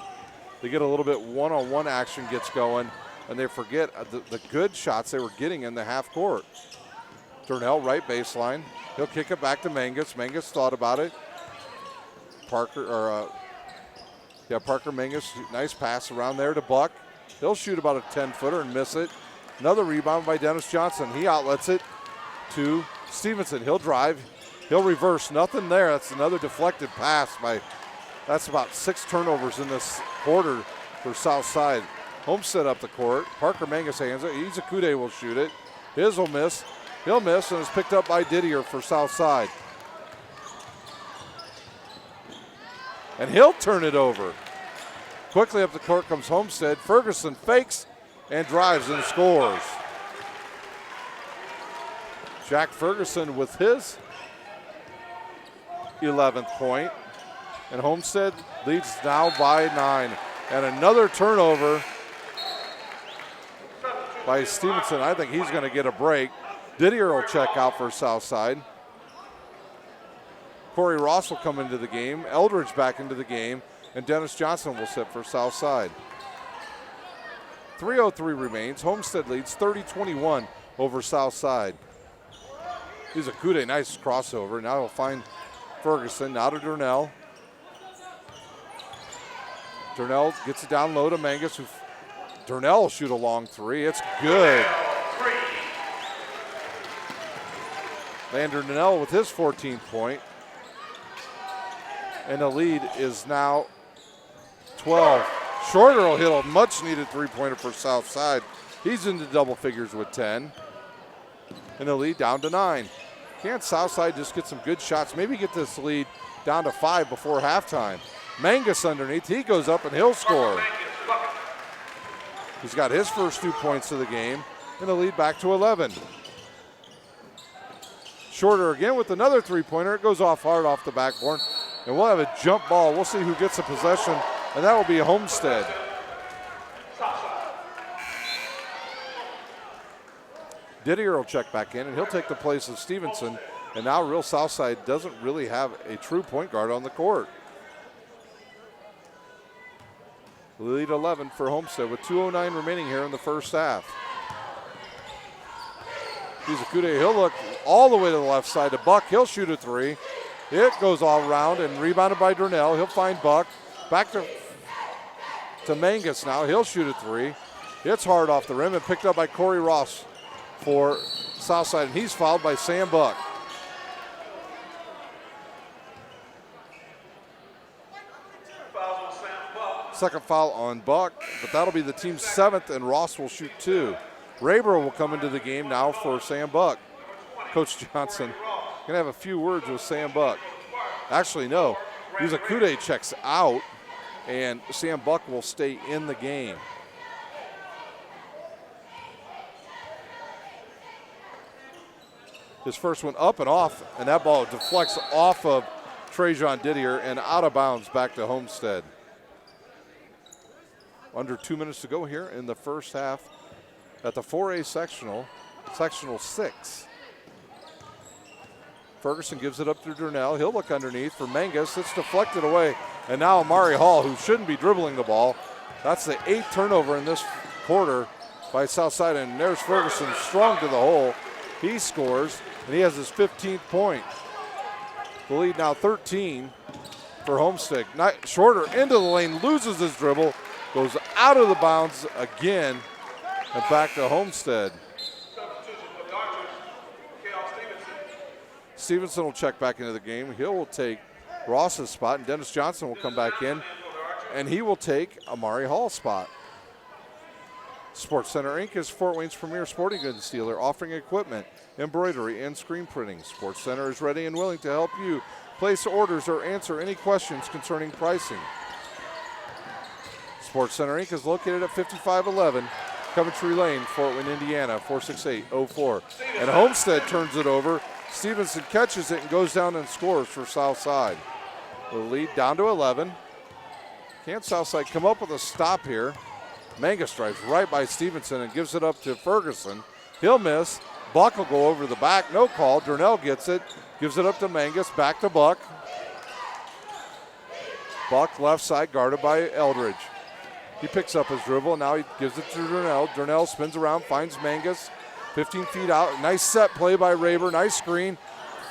Speaker 2: They get a little bit one-on-one action gets going, and they forget the good shots they were getting in the half court. Durnell, right baseline. He'll kick it back to Mangus. Mangus thought about it. Parker Mangus, nice pass around there to Buck. He'll shoot about a 10-footer and miss it. Another rebound by Dennis Johnson. He outlets it to Stevenson. He'll drive. He'll reverse. Nothing there. That's another deflected pass by, that's about 6 turnovers in this quarter for Southside. Homestead up the court. Parker Mangus hands it. Izakude will shoot it. His will miss. He'll miss, and it's picked up by Didier for Southside. And he'll turn it over. Quickly up the court comes Homestead. Ferguson fakes and drives and scores. Jack Ferguson with his 11th point. And Homestead leads now by 9. And another turnover by Stevenson. I think he's going to get a break. Didier will check out for Southside. Corey Ross will come into the game. Eldridge back into the game. And Dennis Johnson will sit for Southside. 3:03 remains. Homestead leads 30-21 over Southside. Here's a Kude, nice crossover. Now he'll find Ferguson. Now to Durnell. Durnell gets it down low to Mangus. Durnell will shoot a long 3. It's good. Lander Durnell with his 14th point. And the lead is now 12. Shorter will hit a much-needed 3-pointer for Southside. He's into double figures with 10. And the lead down to 9. Can't Southside just get some good shots? Maybe get this lead down to 5 before halftime. Mangus underneath. He goes up and he'll score. He's got his first 2 points of the game. And the lead back to 11. Shorter again with another 3-pointer. It goes off hard off the backboard. And we'll have a jump ball. We'll see who gets the possession. And that will be Homestead. Didier will check back in, and he'll take the place of Stevenson. And now Real Southside doesn't really have a true point guard on the court. Lead 11 for Homestead with 2:09 remaining here in the first half. Izakude, he'll look all the way to the left side to Buck. He'll shoot a 3. It goes all around and rebounded by Durnell. He'll find Buck. Back to Mangus now. He'll shoot a 3. It's hard off the rim and picked up by Corey Ross for Southside, and he's fouled by Sam Buck. Second foul on Buck, but that'll be the team's 7th, and Ross will shoot 2. Raber will come into the game now for Sam Buck. Coach Johnson gonna have a few words with Sam Buck. Actually, no. Izakude checks out, and Sam Buck will stay in the game. His first one up and off, and that ball deflects off of Trajan Didier and out of bounds back to Homestead. Under 2 minutes to go here in the first half at the 4A sectional 6. Ferguson gives it up to Durnell. He'll look underneath for Mangus. It's deflected away. And now Amari Hall, who shouldn't be dribbling the ball. That's the 8th turnover in this quarter by Southside. And there's Ferguson strong to the hole. He scores, and he has his 15th point. The lead now 13 for Homestead. Shorter into the lane, loses his dribble, goes out of the bounds again, and back to Homestead. Stevenson will check back into the game. He will take Ross's spot, and Dennis Johnson will come back in, and he will take Amari Hall's spot. Sports Center Inc. is Fort Wayne's premier sporting goods dealer, offering equipment, embroidery, and screen printing. Sports Center is ready and willing to help you place orders or answer any questions concerning pricing. Sports Center Inc. is located at 5511 Coventry Lane, Fort Wayne, Indiana, 46804. And Homestead turns it over. Stevenson catches it and goes down and scores for Southside. The lead down to 11. Can't Southside come up with a stop here? Mangus drives right by Stevenson and gives it up to Ferguson. He'll miss. Buck will go over the back. No call. Durnell gets it. Gives it up to Mangus. Back to Buck. Buck left side guarded by Eldridge. He picks up his dribble. Now he gives it to Durnell. Durnell spins around, finds Mangus. 15 feet out. Nice set play by Raber. Nice screen.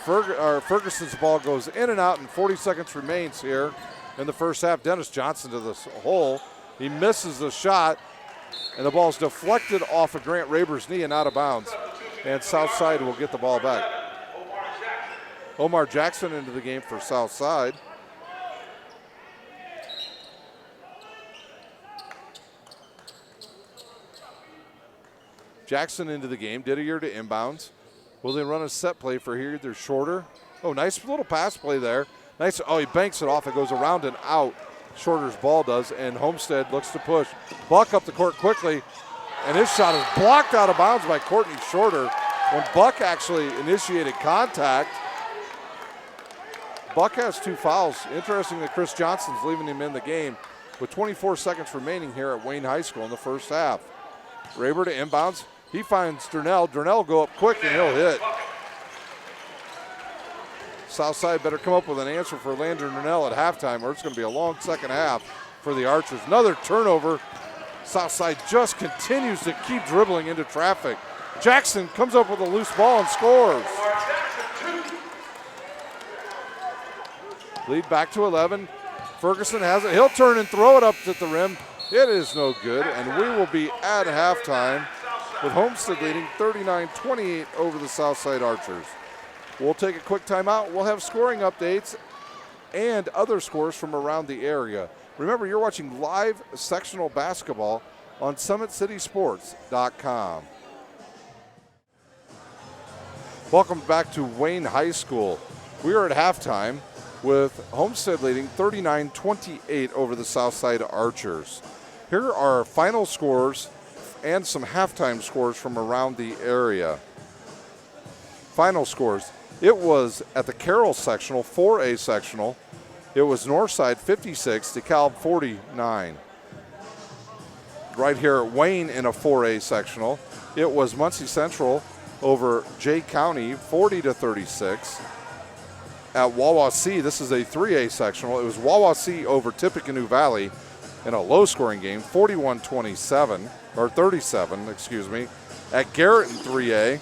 Speaker 2: Ferguson's ball goes in and out, and 40 seconds remains here in the first half. Dennis Johnson to the hole. He misses the shot. And the ball's deflected off of Grant Raber's knee and out of bounds. And Southside will get the ball back. Omar Jackson into the game for Southside. Jackson into the game. Didier to inbounds. Will they run a set play for here? They're shorter. Oh, nice little pass play there. Nice. Oh, he banks it off. It goes around and out. Shorter's ball does, and Homestead looks to push. Buck up the court quickly, and his shot is blocked out of bounds by Courtney Shorter. When Buck actually initiated contact, Buck has 2 fouls. Interesting that Chris Johnson's leaving him in the game with 24 seconds remaining here at Wayne High School in the first half. Raber to inbounds. He finds Durnell. Durnell will go up quick and he'll hit. Southside better come up with an answer for Landon Durnell at halftime, or it's going to be a long second half for the Archers. Another turnover. Southside just continues to keep dribbling into traffic. Jackson comes up with a loose ball and scores. Lead back to 11. Ferguson has it. He'll turn and throw it up at the rim. It is no good, and we will be at halftime with Homestead leading 39-28 over the Southside Archers. We'll take a quick timeout. We'll have scoring updates and other scores from around the area. Remember, you're watching live sectional basketball on SummitCitySports.com. Welcome back to Wayne High School. We are at halftime with Homestead leading 39-28 over the Southside Archers. Here are our final scores and some halftime scores from around the area. Final scores. It was at the Carroll sectional, 4A sectional. It was Northside 56, DeKalb 49. Right here at Wayne in a 4A sectional, it was Muncie Central over Jay County 40-36. At Wawasee, this is a 3A sectional. It was Wawasee over Tippecanoe Valley in a low-scoring game, 41-27, or 37, excuse me. At Garrett in 3A,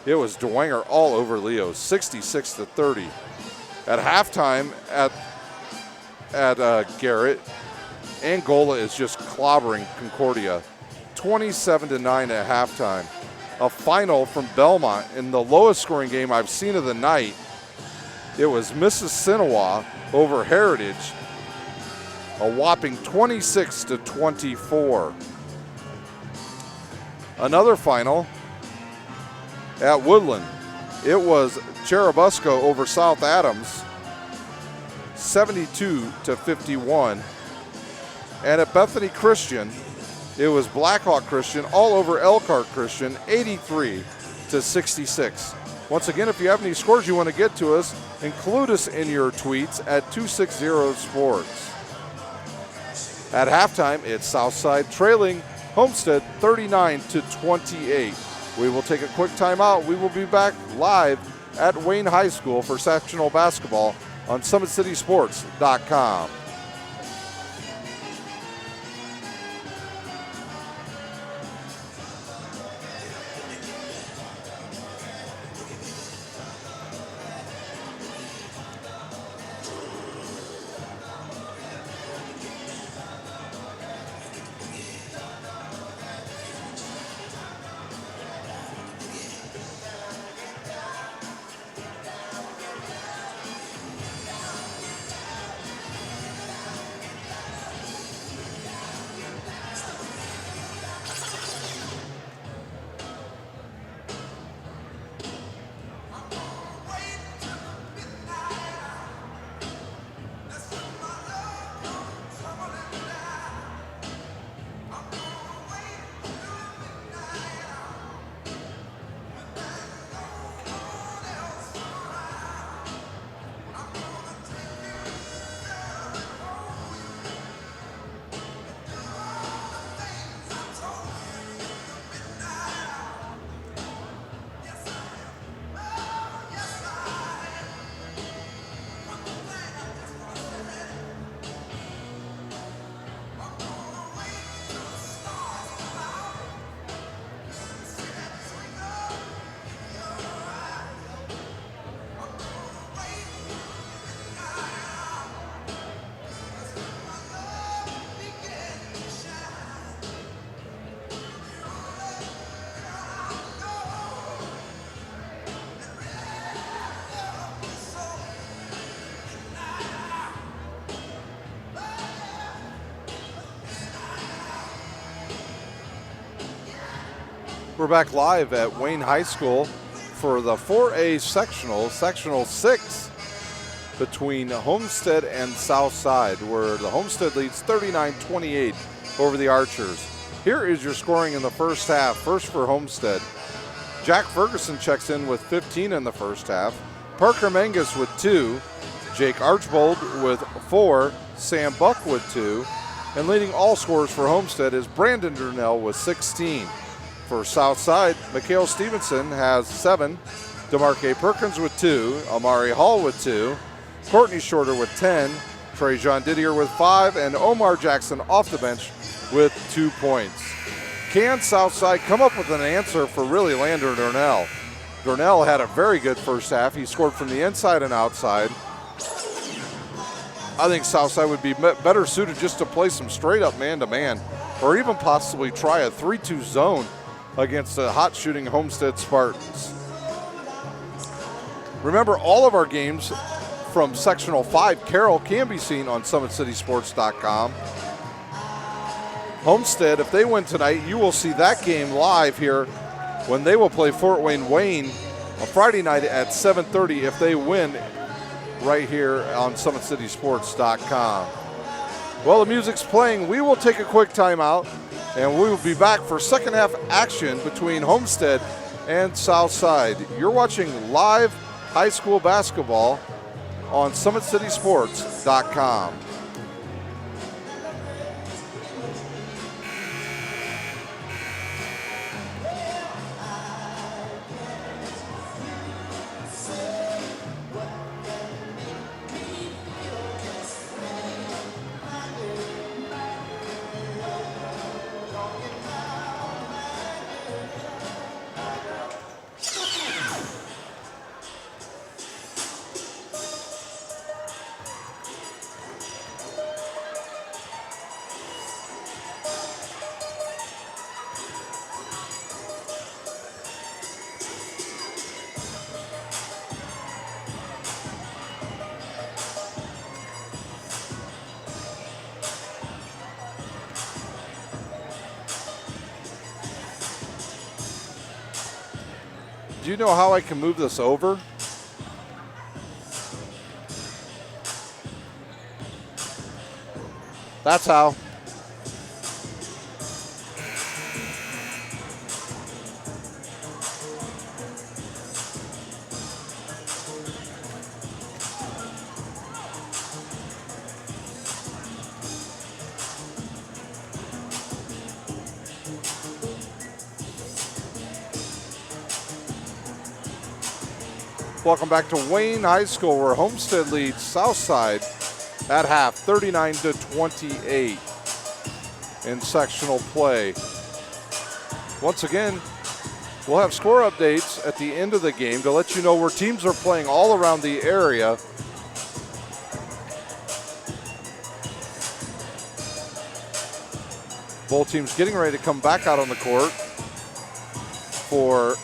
Speaker 2: it was Dwenger all over Leo, 66-30. At halftime at Garrett, Angola is just clobbering Concordia, 27-9 at halftime. A final from Belmont in the lowest scoring game I've seen of the night. It was Mississinawa over Heritage, a whopping 26-24. Another final at Woodland. It was Cherubusco over South Adams, 72-51. And at Bethany Christian, it was Blackhawk Christian all over Elkhart Christian, 83-66. Once again, if you have any scores you want to get to us, include us in your tweets at 260sports. At halftime, it's Southside trailing Homestead 39-28. We will take a quick timeout. We will be back live at Wayne High School for sectional basketball on SummitCitySports.com. We're back live at Wayne High School for the 4A sectional, sectional 6 between Homestead and Southside, where the Homestead leads 39-28 over the Archers. Here is your scoring in the first half. First for Homestead, Jack Ferguson checks in with 15 in the first half. Parker Mangus with 2. Jake Archbold with 4. Sam Buck with 2. And leading all scorers for Homestead is Brandon Durnell with 16. For Southside, Mikhail Stevenson has 7. DeMarque Perkins with 2. Amari Hall with 2. Courtney Shorter with 10. Trajan Didier with 5. And Omar Jackson off the bench with 2 points. Can Southside come up with an answer for really Landon Durnell? Durnell had a very good first half. He scored from the inside and outside. I think Southside would be better suited just to play some straight up man-to-man, or even possibly try a 3-2 zone against the hot shooting Homestead Spartans. Remember, all of our games from Sectional 5 Carroll can be seen on SummitCitySports.com. Homestead, if they win tonight, you will see that game live here when they will play Fort Wayne on Friday night at 7:30 if they win right here on SummitCitySports.com. Well, the music's playing. We will take a quick timeout, and we will be back for second half action between Homestead and Southside. You're watching live high school basketball on SummitCitySports.com. Do you know how I can move this over? That's how. Welcome back to Wayne High School, where Homestead leads Southside at half, 39-28 in sectional play. Once again, we'll have score updates at the end of the game to let you know where teams are playing all around the area. Both teams getting ready to come back out on the court for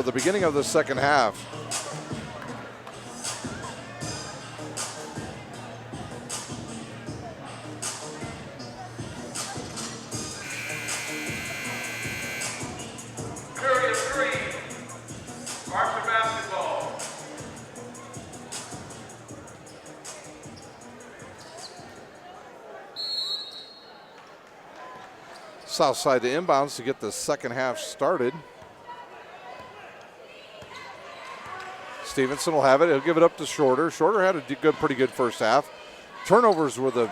Speaker 2: the beginning of the second half.
Speaker 3: Period 3, Archer basketball.
Speaker 2: Southside to inbounds to get the second half started. Stevenson will have it. He'll give it up to Shorter. Shorter had a pretty good first half. Turnovers were the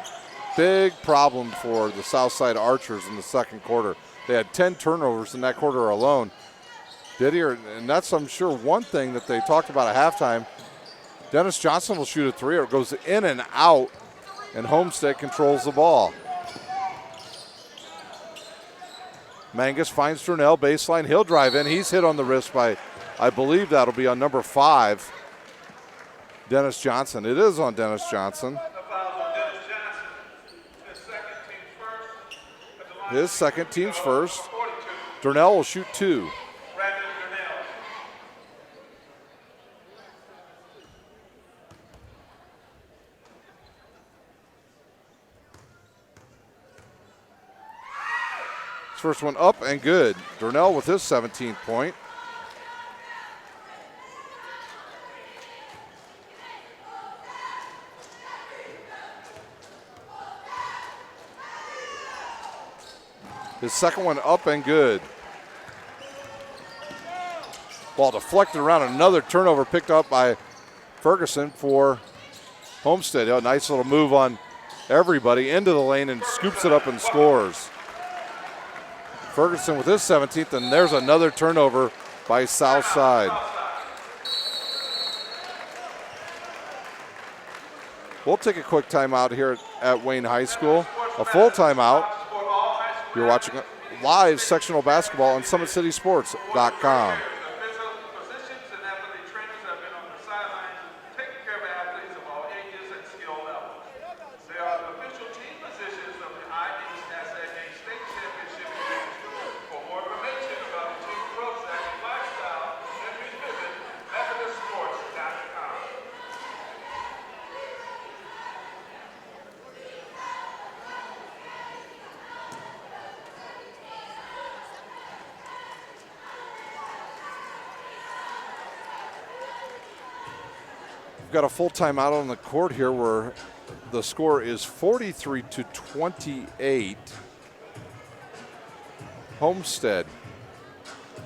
Speaker 2: big problem for the Southside Archers in the second quarter. They had 10 turnovers in that quarter alone. Didier, and that's, I'm sure, one thing that they talked about at halftime. Dennis Johnson will shoot a 3, or it goes in and out, and Homestead controls the ball. Mangus finds Durnell, baseline. He'll drive in. He's hit on the wrist by, I believe that'll be on number 5, Dennis Johnson. It is on Dennis Johnson. His second team's first. Durnell will shoot 2. First one up and good. Durnell with his 17th point. His second one up and good. Ball deflected around, another turnover picked up by Ferguson for Homestead. A nice little move on everybody into the lane and scoops it up and scores. Ferguson with his 17th, and there's another turnover by Southside. We'll take a quick timeout here at Wayne High School. A full timeout. You're watching live sectional basketball on SummitCitySports.com. We've got a full timeout on the court here where the score is 43-28. Homestead.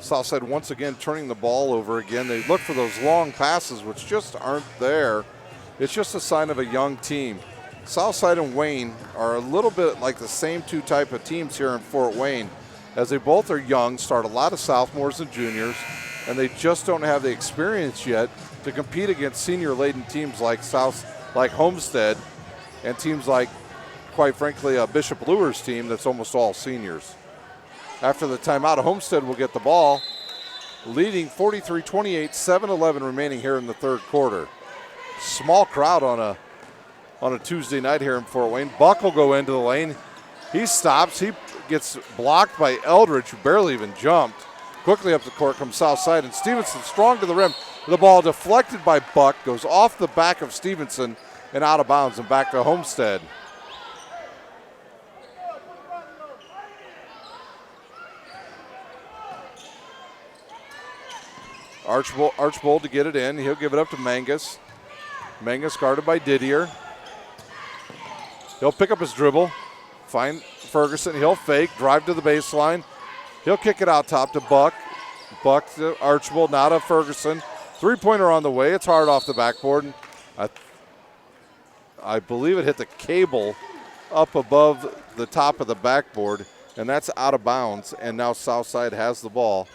Speaker 2: Southside once again turning the ball over again. They look for those long passes which just aren't there. It's just a sign of a young team. Southside and Wayne are a little bit like the same two type of teams here in Fort Wayne, as they both are young, start a lot of sophomores and juniors, and they just don't have the experience yet to compete against senior-laden teams like Homestead and teams like, quite frankly, a Bishop Lures team that's almost all seniors. After the timeout, Homestead will get the ball, leading 43-28, 7:11 remaining here in the third quarter. Small crowd on a Tuesday night here in Fort Wayne. Buck will go into the lane. He stops. He gets blocked by Eldridge, who barely even jumped. Quickly up the court comes Southside, and Stevenson strong to the rim. The ball deflected by Buck, goes off the back of Stevenson and out of bounds and back to Homestead. Archbold to get it in. He'll give it up to Mangus. Mangus guarded by Didier. He'll pick up his dribble, find Ferguson. He'll fake, drive to the baseline. He'll kick it out top to Buck. Buck to Archbold, now to Ferguson. Three-pointer on the way. It's hard off the backboard. I believe it hit the cable up above the top of the backboard, and that's out of bounds. And now Southside has the ball,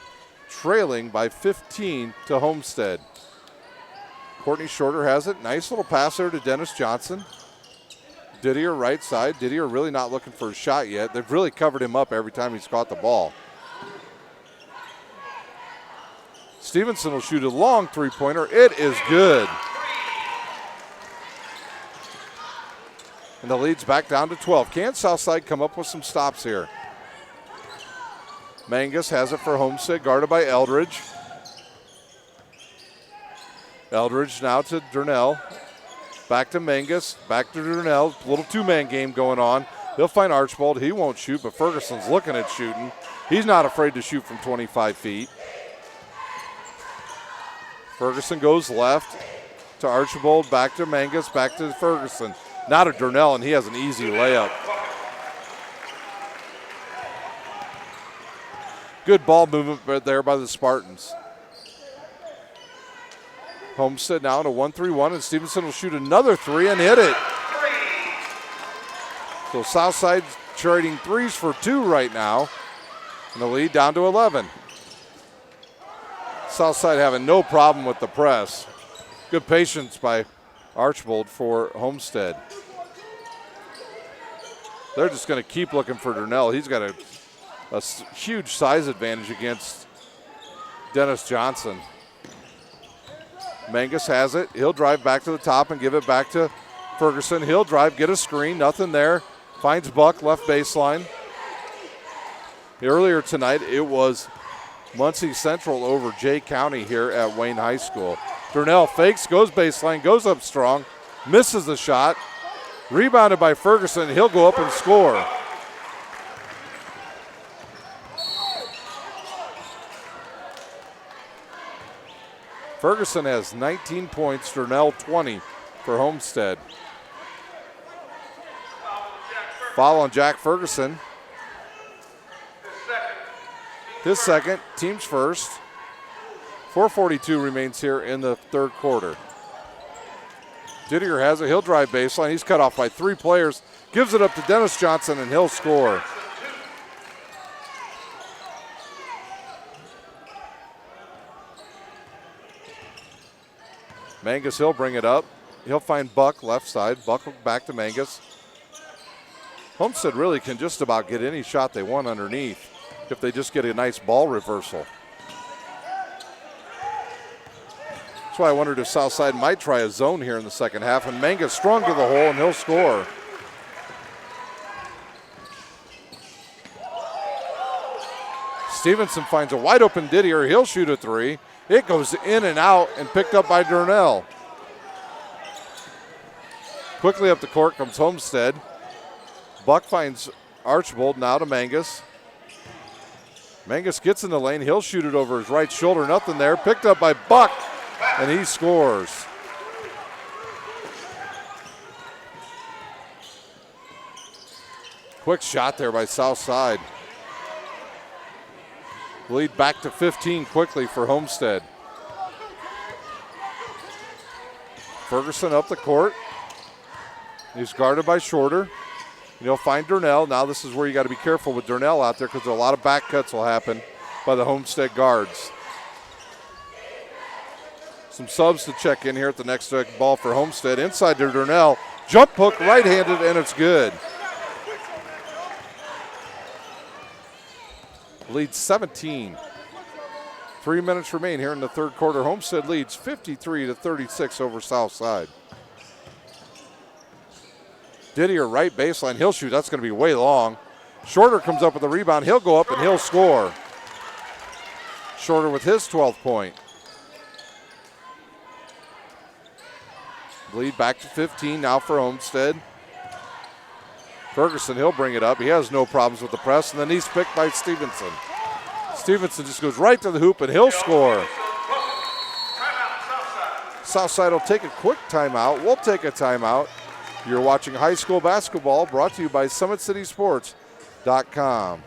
Speaker 2: trailing by 15 to Homestead. Courtney Shorter has it. Nice little pass there to Dennis Johnson. Didier right side. Didier really not looking for a shot yet. They've really covered him up every time he's caught the ball. Stevenson will shoot a long three-pointer. It is good. And the lead's back down to 12. Can Southside come up with some stops here? Mangus has it for Homestead, guarded by Eldridge. Eldridge now to Durnell. Back to Mangus, back to Durnell. Little two-man game going on. He'll find Archbold. He won't shoot, but Ferguson's looking at shooting. He's not afraid to shoot from 25 feet. Ferguson goes left to Archibald, back to Mangus, back to Ferguson. Now to Durnell, and he has an easy layup. Good ball movement there by the Spartans. Homestead now in a 1-3-1, and Stevenson will shoot another three and hit it. So Southside's trading threes for two right now, and the lead down to 11. Southside having no problem with the press. Good patience by Archbold for Homestead. They're just going to keep looking for Durnell. He's got a huge size advantage against Dennis Johnson. Mangus has it. He'll drive back to the top and give it back to Ferguson. He'll drive, get a screen, nothing there. Finds Buck, left baseline. Earlier tonight, it was Muncie Central over Jay County here at Wayne High School. Durnell fakes, goes baseline, goes up strong, misses the shot. Rebounded by Ferguson. He'll go up and score. Ferguson has 19 points, Durnell 20 for Homestead. Foul on Jack Ferguson. His second, team's first. 4:42 remains here in the third quarter. Didier has it. He'll drive baseline. He's cut off by 3 players. Gives it up to Dennis Johnson, and he'll score. Mangus, he'll bring it up. He'll find Buck left side. Buck back to Mangus. Homestead really can just about get any shot they want underneath if they just get a nice ball reversal. That's why I wondered if Southside might try a zone here in the second half. And Mangus strong to the hole, and he'll score. Stevenson finds a wide open Didier. He'll shoot a 3. It goes in and out and picked up by Durnell. Quickly up the court comes Homestead. Buck finds Archibald, now to Mangus. Mangus gets in the lane. He'll shoot it over his right shoulder. Nothing there. Picked up by Buck, and he scores. Quick shot there by Southside. Lead back to 15 quickly for Homestead. Ferguson up the court. He's guarded by Shorter. He'll find Durnell. Now this is where you got to be careful with Durnell out there because a lot of back cuts will happen by the Homestead guards. Some subs to check in here at the next ball for Homestead. Inside to Durnell. Jump hook right-handed, and it's good. Leads 17. 3 minutes remain here in the third quarter. Homestead leads 53-36 over Southside. Didier right baseline. He'll shoot. That's going to be way long. Shorter comes up with the rebound. He'll go up and he'll score. Shorter with his 12th point. Lead back to 15 now for Homestead. Ferguson, he'll bring it up. He has no problems with the press, and then he's picked by Stevenson. Stevenson just goes right to the hoop, and he'll score. Southside will take a quick timeout. We'll take a timeout. You're watching high school basketball brought to you by SummitCitySports.com.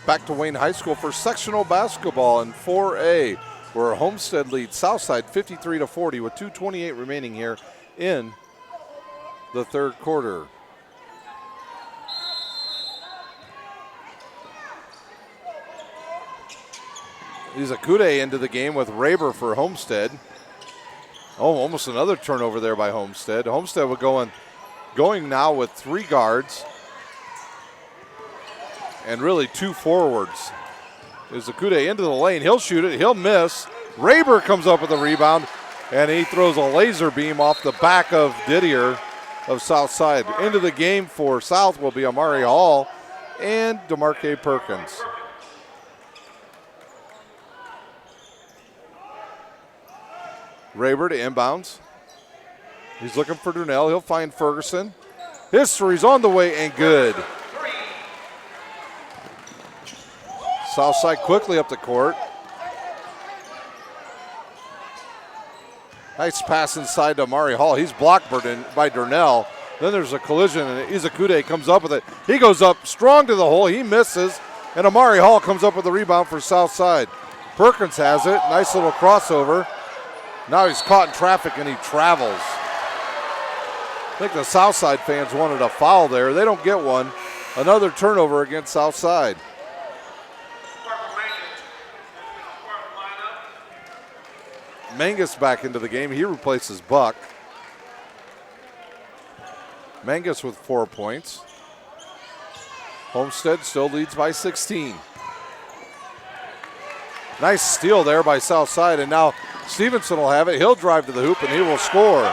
Speaker 2: Back to Wayne High School for sectional basketball in 4A, where Homestead leads Southside 53-40 with 2:28 remaining here in the third quarter. Izakude into the game with Raber for Homestead. Oh, almost another turnover there by Homestead. Homestead will going now with 3 guards. And really 2 forwards. Izakude into the lane. He'll shoot it. He'll miss. Raber comes up with a rebound, and he throws a laser beam off the back of Didier of Southside. Into the game for South will be Amari Hall and DeMarque Perkins. Raber to inbounds. He's looking for Durnell. He'll find Ferguson. His three's on the way and good. Southside quickly up the court. Nice pass inside to Amari Hall. He's blocked by Durnell. Then there's a collision, and Izakude comes up with it. He goes up strong to the hole. He misses, and Amari Hall comes up with the rebound for Southside. Perkins has it. Nice little crossover. Now he's caught in traffic, and he travels. I think the Southside fans wanted a foul there. They don't get one. Another turnover against Southside. Mangus back into the game. He replaces Buck. Mangus with 4 points. Homestead still leads by 16. Nice steal there by Southside, and now Stevenson will have it. He'll drive to the hoop, and he will score.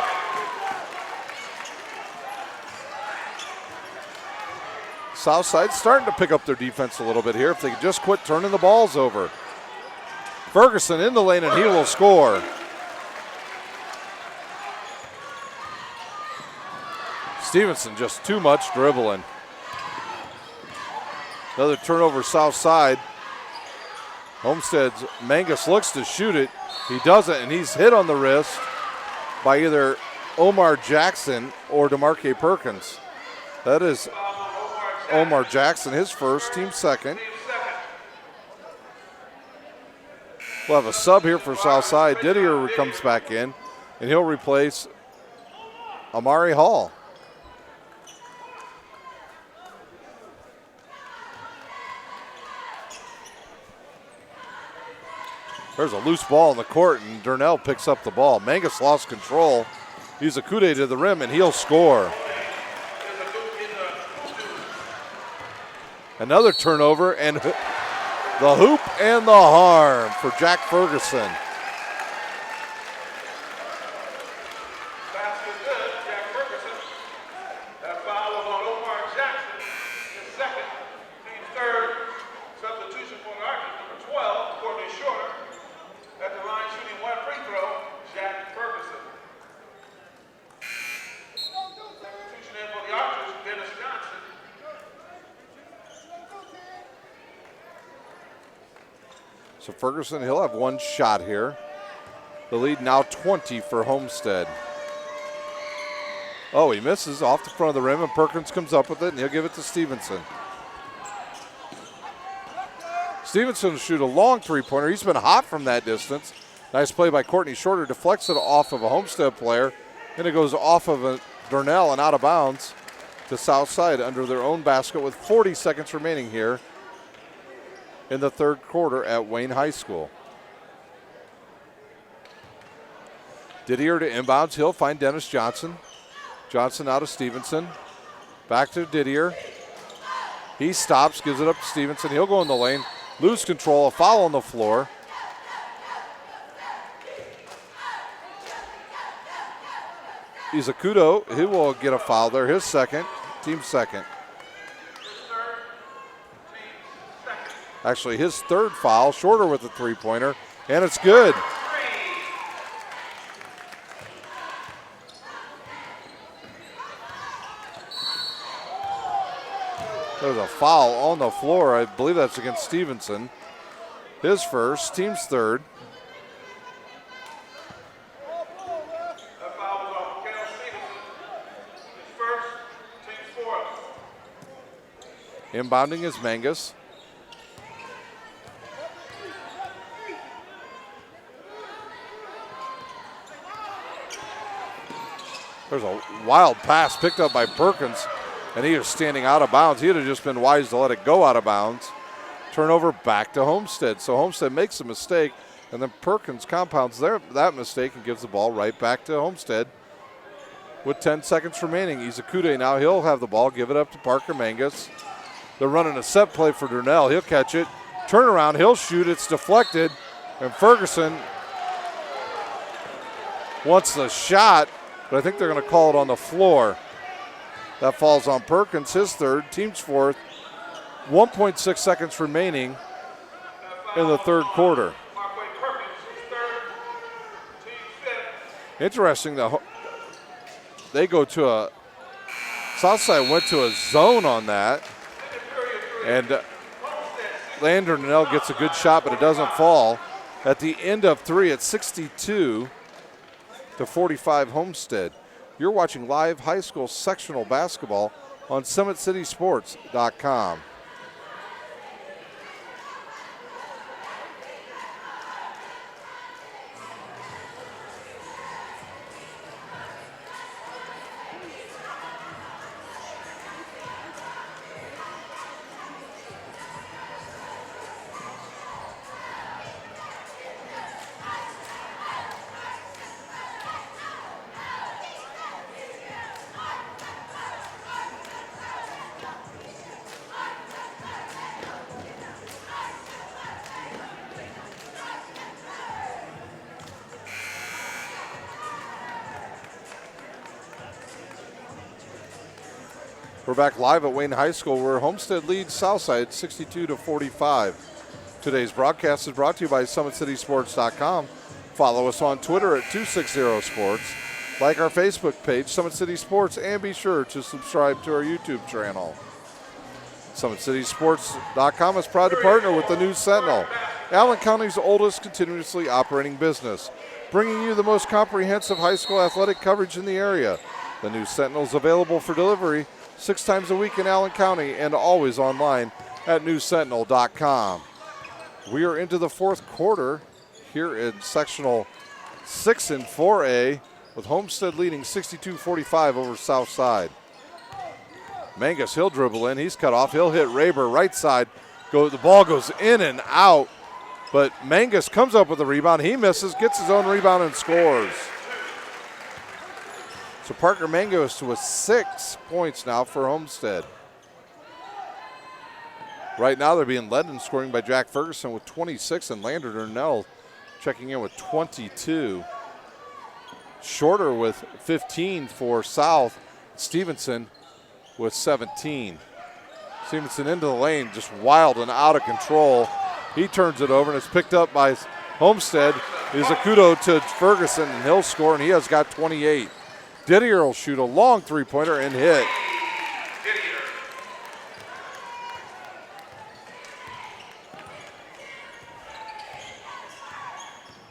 Speaker 2: Southside starting to pick up their defense a little bit here if they could just quit turning the balls over. Ferguson in the lane, and he will score. Stevenson just too much dribbling. Another turnover Southside. Homestead's Mangus looks to shoot it. He doesn't, and he's hit on the wrist by either Omar Jackson or DeMarque Perkins. That is Omar Jackson, his first, team second. We'll have a sub here for Southside. Didier comes back in, and he'll replace Amari Hall. There's a loose ball in the court, and Durnell picks up the ball. Mangus lost control. He's a Kude to the rim, and he'll score. Another turnover, and the hoop and the harm for Jack Ferguson.
Speaker 3: Basket good, Jack Ferguson. That foul was on Omar Jackson, his second, team third. Substitution for the Archers, number 12, Courtney Shorter. At the line shooting one free throw, Jack Ferguson. Substitution in for the Archers, Dennis Johnson.
Speaker 2: So Ferguson, he'll have one shot here. The lead now 20 for Homestead. Oh, he misses off the front of the rim, and Perkins comes up with it, and he'll give it to Stevenson. Stevenson will shoot a long three-pointer. He's been hot from that distance. Nice play by Courtney Shorter. Deflects it off of a Homestead player, and it goes off of a Durnell and out of bounds to Southside under their own basket with 40 seconds remaining here in the third quarter at Wayne High School. Didier to inbounds. He'll find Dennis Johnson. Johnson out of Stevenson. Back to Didier. He stops, gives it up to Stevenson. He'll go in the lane. Lose control, a foul on the floor. Izakudo, he will get a foul there, his second, team second. Actually, his third foul, Shorter with the three-pointer, and it's good. There's a foul on the floor. I believe that's against Stevenson. His first, team's third.
Speaker 3: That foul was on Cal Stevenson. His first, team's fourth.
Speaker 2: Inbounding is Mangus. There's a wild pass picked up by Perkins, and he is standing out of bounds. He would have just been wise to let it go out of bounds. Turnover back to Homestead. So Homestead makes a mistake, and then Perkins compounds that mistake and gives the ball right back to Homestead with 10 seconds remaining. Izakude now, he'll have the ball, give it up to Parker Mangus. They're running a set play for Durnell. He'll catch it, turn around, he'll shoot, it's deflected, and Ferguson wants the shot, but I think they're going to call it on the floor. That falls on Perkins, his third, team's fourth. 1.6 seconds remaining in the third quarter. Interesting, though. They go to a, Southside went to a zone on that, and Lander Durnell gets a good shot, but it doesn't fall. At the end of three, it's 62 to 45 Homestead. You're watching live high school sectional basketball on SummitCitySports.com. We're back live at Wayne High School where Homestead leads Southside 62-45. Today's broadcast is brought to you by SummitCitySports.com. Follow us on Twitter at 260sports. Like our Facebook page, Summit City Sports, and be sure to subscribe to our YouTube channel. SummitCitySports.com is proud to partner with the News Sentinel, Allen County's oldest continuously operating business, bringing you the most comprehensive high school athletic coverage in the area. The News Sentinel is available for delivery 6 times a week in Allen County and always online at newssentinel.com. We are into the fourth quarter here in sectional 6 and 4A with Homestead leading 62-45 over Southside. Mangus, he'll dribble in. He's cut off. He'll hit Raber right side. The ball goes in and out, but Mangus comes up with the rebound. He misses, gets his own rebound, and scores. So Parker Mangus with 6 points now for Homestead. Right now they're being led in scoring by Jack Ferguson with 26 and Landon Ernell checking in with 22. Shorter with 15 for South. Stevenson with 17. Stevenson into the lane, just wild and out of control. He turns it over and it's picked up by Homestead. Is a kudo to Ferguson and he'll score and he has got 28. Didier will shoot a long three-pointer and hit.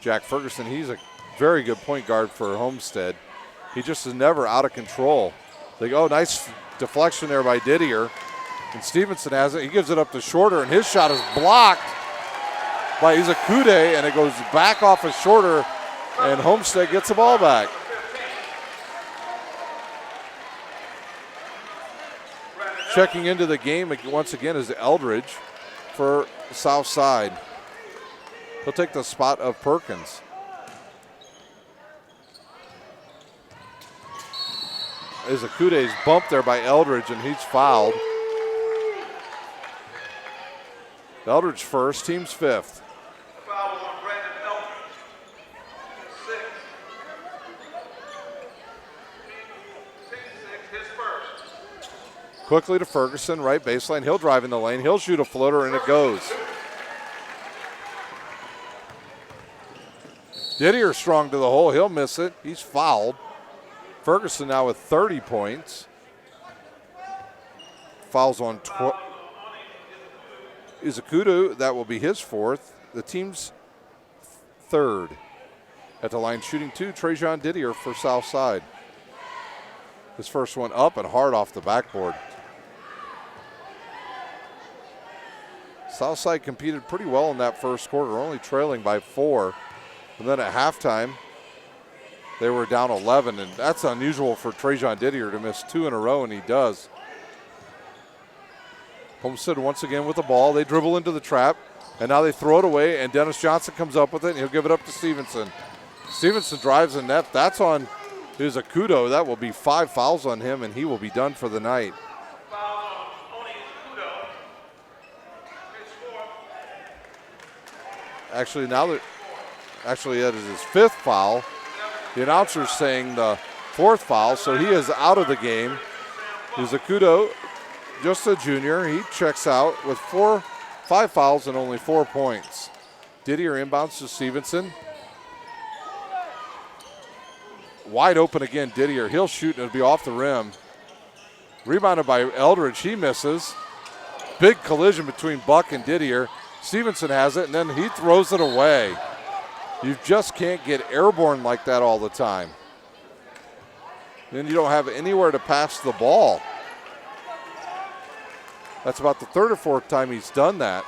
Speaker 2: Jack Ferguson, he's a very good point guard for Homestead. He just is never out of control. They go, nice deflection there by Didier. And Stevenson has it. He gives it up to Shorter, and his shot is blocked by Izakude, and it goes back off of Shorter, and Homestead gets the ball back. Checking into the game once again is Eldridge for Southside. He'll take the spot of Perkins. Izakude's bumped there by Eldridge, and he's fouled. Eldridge first, team's fifth.
Speaker 3: Foul on Brandon Eldridge. 6. Team 6, his first.
Speaker 2: Quickly to Ferguson, right baseline. He'll drive in the lane. He'll shoot a floater, and it goes. Didier strong to the hole. He'll miss it. He's fouled. Ferguson now with 30 points. Fouls on Izakudu. That will be his fourth. The team's third. At the line shooting 2, Trajan Didier for Southside. His first one up and hard off the backboard. Southside competed pretty well in that first quarter, only trailing by 4. And then at halftime, they were down 11, and that's unusual for Trajan Didier to miss 2 in a row, and he does. Homestead once again with the ball. They dribble into the trap, and now they throw it away, and Dennis Johnson comes up with it, and he'll give it up to Stevenson. Stevenson drives the net. That's on Izakudo. That will be 5 fouls on him, and he will be done for the night.
Speaker 3: Foul on Oni Izakudo. His fourth.
Speaker 2: Actually, that is his 5th foul. The announcer's saying the 4th foul, so he is out of the game. Izakudo, just a junior, he checks out with 5 fouls and only 4 points. Didier inbounds to Stevenson. Wide open again, Didier. He'll shoot and it'll be off the rim. Rebounded by Eldridge, he misses. Big collision between Buck and Didier. Stevenson has it, and then he throws it away. You just can't get airborne like that all the time. Then you don't have anywhere to pass the ball. That's about the 3rd or 4th time he's done that.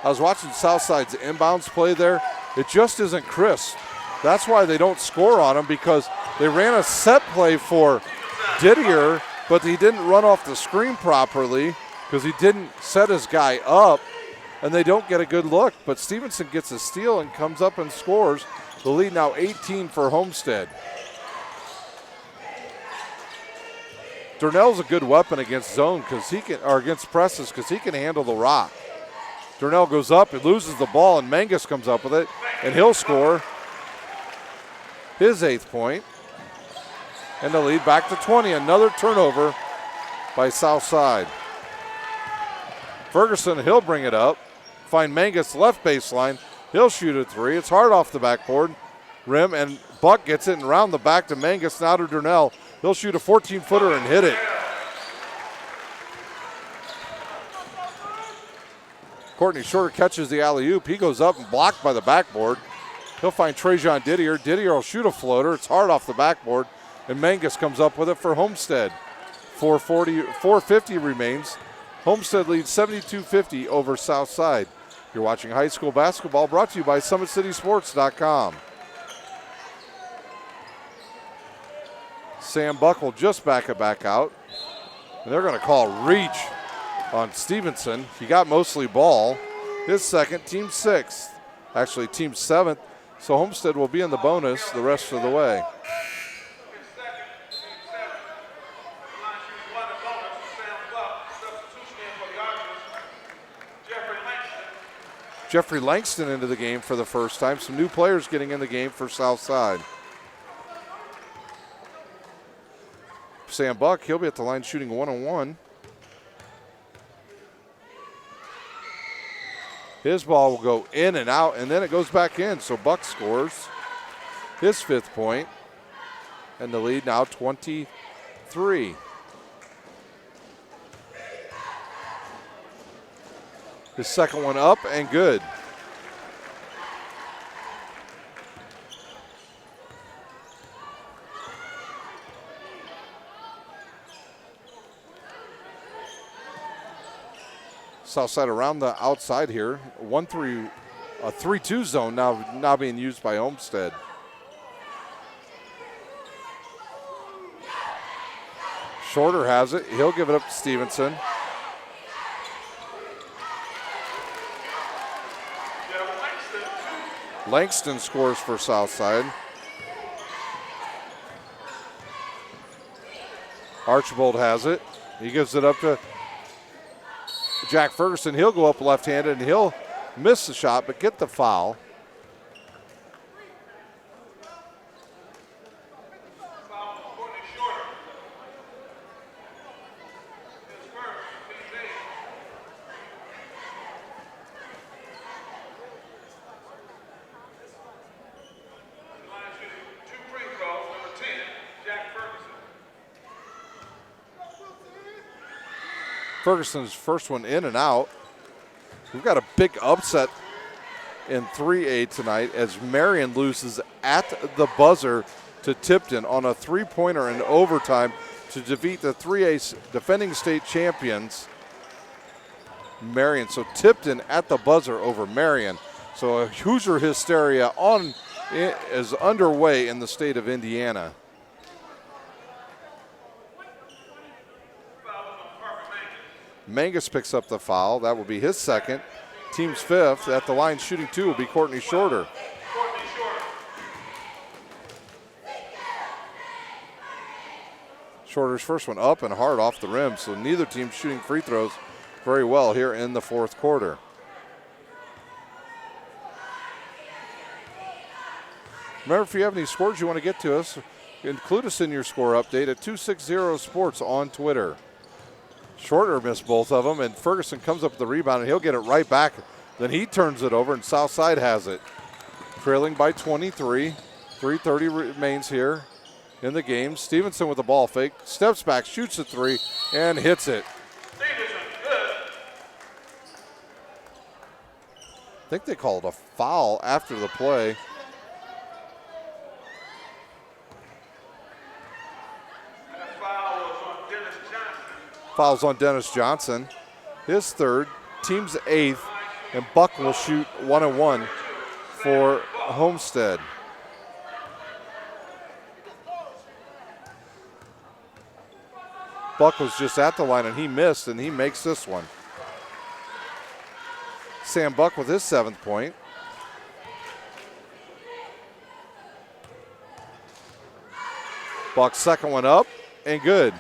Speaker 2: I was watching Southside's inbounds play there. It just isn't crisp. That's why they don't score on him, because they ran a set play for Didier, but he didn't run off the screen properly because he didn't set his guy up, and they don't get a good look. But Stevenson gets a steal and comes up and scores. The lead now 18 for Homestead. Darnell's a good weapon against zone against presses because he can handle the rock. Darnell goes up, he loses the ball, and Mangus comes up with it, and he'll score his 8th point. And the lead back to 20. Another turnover by Southside. Ferguson, he'll bring it up. Find Mangus left baseline. He'll shoot a three. It's hard off the backboard rim, and Buck gets it and round the back to Mangus, now to Durnell. He'll shoot a 14-footer and hit it. Courtney Shorter catches the alley-oop. He goes up and blocked by the backboard. He'll find Trajan Didier. Didier will shoot a floater. It's hard off the backboard, and Mangus comes up with it for Homestead. 4:50 remains. Homestead leads 72-50 over Southside. You're watching high school basketball, brought to you by SummitCitySports.com. Sam Buck will just back it back out. And they're going to call reach on Stevenson. He got mostly ball. His second, team sixth. Actually, team seventh. So Homestead will be in the bonus the rest of the way. Jeffrey Langston into the game for the first time. Some new players getting in the game for Southside. Sam Buck, he'll be at the line shooting 1-on-1. His ball will go in and out, and then it goes back in. So Buck scores his fifth point, and the lead now 23. His second one up and good. Southside around the outside here. A 3-2 zone now being used by Homestead. Shorter has it. He'll give it up to Stevenson. Langston scores for Southside. Archibald has it. He gives it up to Jack Ferguson. He'll go up left-handed and he'll miss the shot but get the foul. Ferguson's first one in and out. We've got a big upset in 3A tonight as Marion loses at the buzzer to Tipton on a three-pointer in overtime to defeat the 3A defending state champions, Marion. So Tipton at the buzzer over Marion. So a Hoosier hysteria is underway in the state of Indiana. Mangus picks up the foul. That will be his second. Team's fifth. At the line shooting two will be Courtney Shorter. Shorter's first one up and hard off the rim, so neither team shooting free throws very well here in the fourth quarter. Remember, if you have any scores you want to get to us, include us in your score update at 260 Sports on Twitter. Shorter missed both of them, and Ferguson comes up with the rebound, and he'll get it right back. Then he turns it over, and Southside has it. Trailing by 23. 3:30 remains here in the game. Stevenson with the ball fake. Steps back, shoots a three, and hits it. I think they called a foul after the play. Fouls on Dennis Johnson. His third, team's eighth, and Buck will shoot 1-on-1 for Homestead. Buck was just at the line and he missed, and he makes this one. Sam Buck with his seventh point. Buck's second one up and good.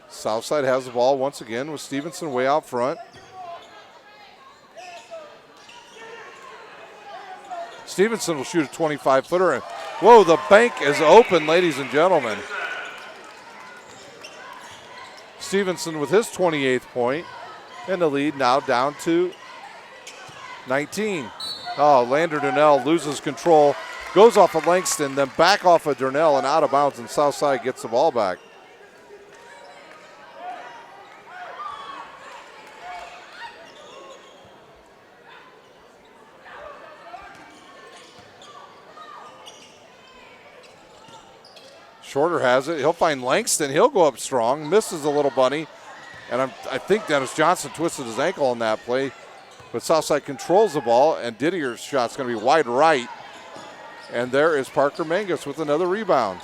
Speaker 2: Southside has the ball once again with Stevenson way out front. Stevenson will shoot a 25-footer. And whoa, the bank is open, ladies and gentlemen. Stevenson with his 28th point, and the lead now down to 19. Oh, Lander Durnell loses control, goes off of Langston, then back off of Durnell and out of bounds, and Southside gets the ball back. Shorter has it. He'll find Langston. He'll go up strong. Misses a little bunny. And I think Dennis Johnson twisted his ankle on that play. But Southside controls the ball, and Didier's shot's going to be wide right. And there is Parker Mangus with another rebound.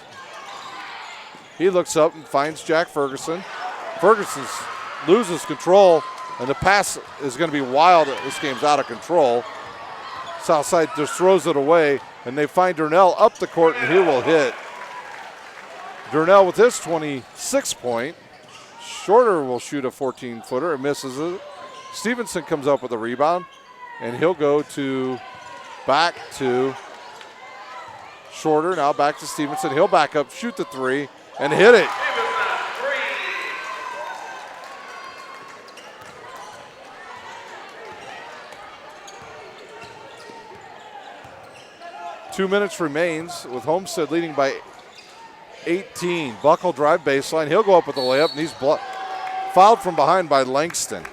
Speaker 2: He looks up and finds Jack Ferguson. Ferguson loses control, and the pass is going to be wild. This game's out of control. Southside just throws it away, and they find Durnell up the court, and he will hit. Durnell with his 26th point. Shorter will shoot a 14-footer and misses it. Stevenson comes up with a rebound, and he'll go back to Shorter. Now back to Stevenson. He'll back up, shoot the three, and hit it. 2 minutes remains with Homestead leading by 18. Buckle drive baseline. He'll go up with a layup, and he's fouled from behind by Langston.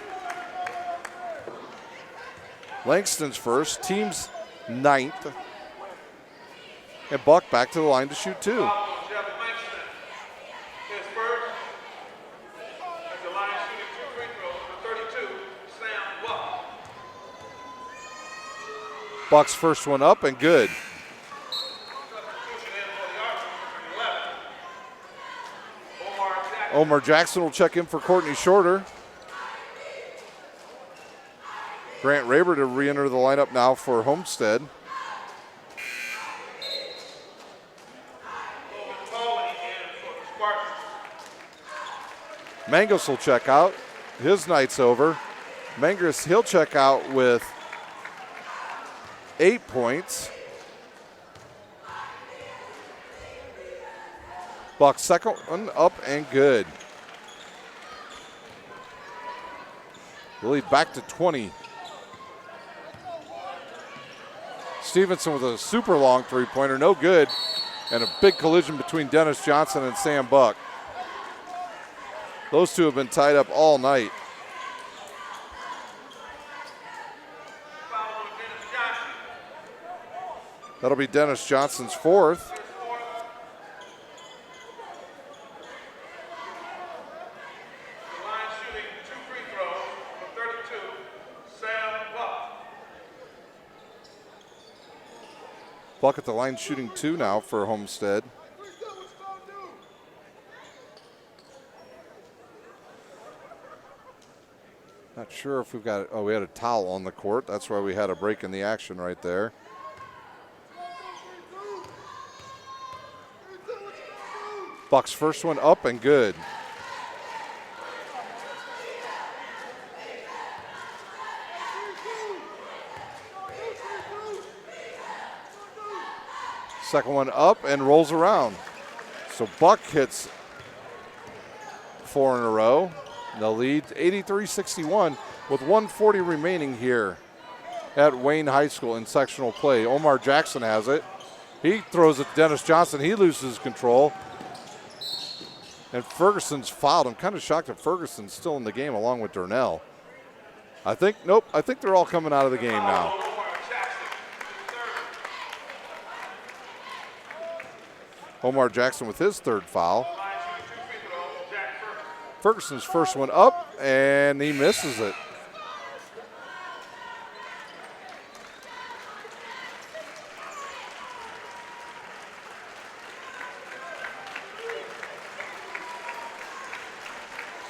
Speaker 2: Langston's first, team's 9th. And Buck back to the line to shoot two. Buck's first one up and good. Omar Jackson will check in for Courtney Shorter. Grant Raber to re-enter the lineup now for Homestead. Mangus will check out. His night's over. Mangus, he'll check out with 8 points. Buck's second one up and good. The lead back to 20. Stevenson with a super long three-pointer, no good. And a big collision between Dennis Johnson and Sam Buck. Those two have been tied up all night. That'll be Dennis Johnson's fourth. Buck at the line shooting two now for Homestead. Not sure if we've got, we had a towel on the court. That's why we had a break in the action right there. Buck's first one up and good. Second one up and rolls around. So Buck hits 4 in a row. The lead 83-61 with 1:40 remaining here at Wayne High School in sectional play. Omar Jackson has it. He throws it to Dennis Johnson. He loses control. And Ferguson's fouled. I'm kind of shocked that Ferguson's still in the game along with Durnell. I think they're all coming out of the game now. Omar Jackson with his third foul. Ferguson's first one up, and he misses it.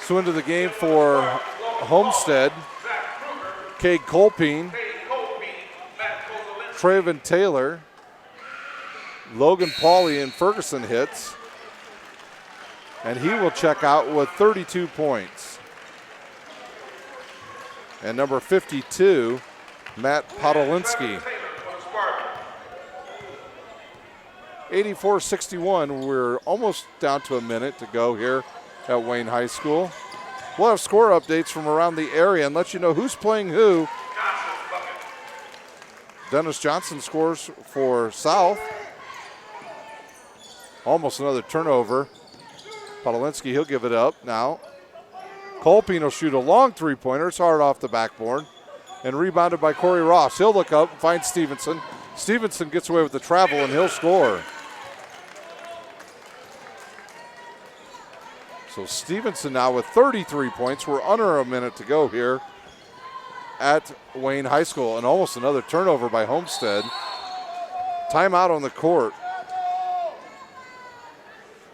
Speaker 2: So into the game for Homestead, Cade Colpine, Traven Taylor, Logan Pauly, and Ferguson hits. And he will check out with 32 points. And number 52, Matt Podolinsky. 84-61. We're almost down to a minute to go here at Wayne High School. We'll have score updates from around the area and let you know who's playing who. Dennis Johnson scores for South. Almost another turnover. Podolinsky, he'll give it up now. Colpin will shoot a long three-pointer. It's hard off the backboard. And rebounded by Corey Ross. He'll look up and find Stevenson. Stevenson gets away with the travel and he'll score. So Stevenson now with 33 points. We're under a minute to go here at Wayne High School. And almost another turnover by Homestead. Timeout on the court.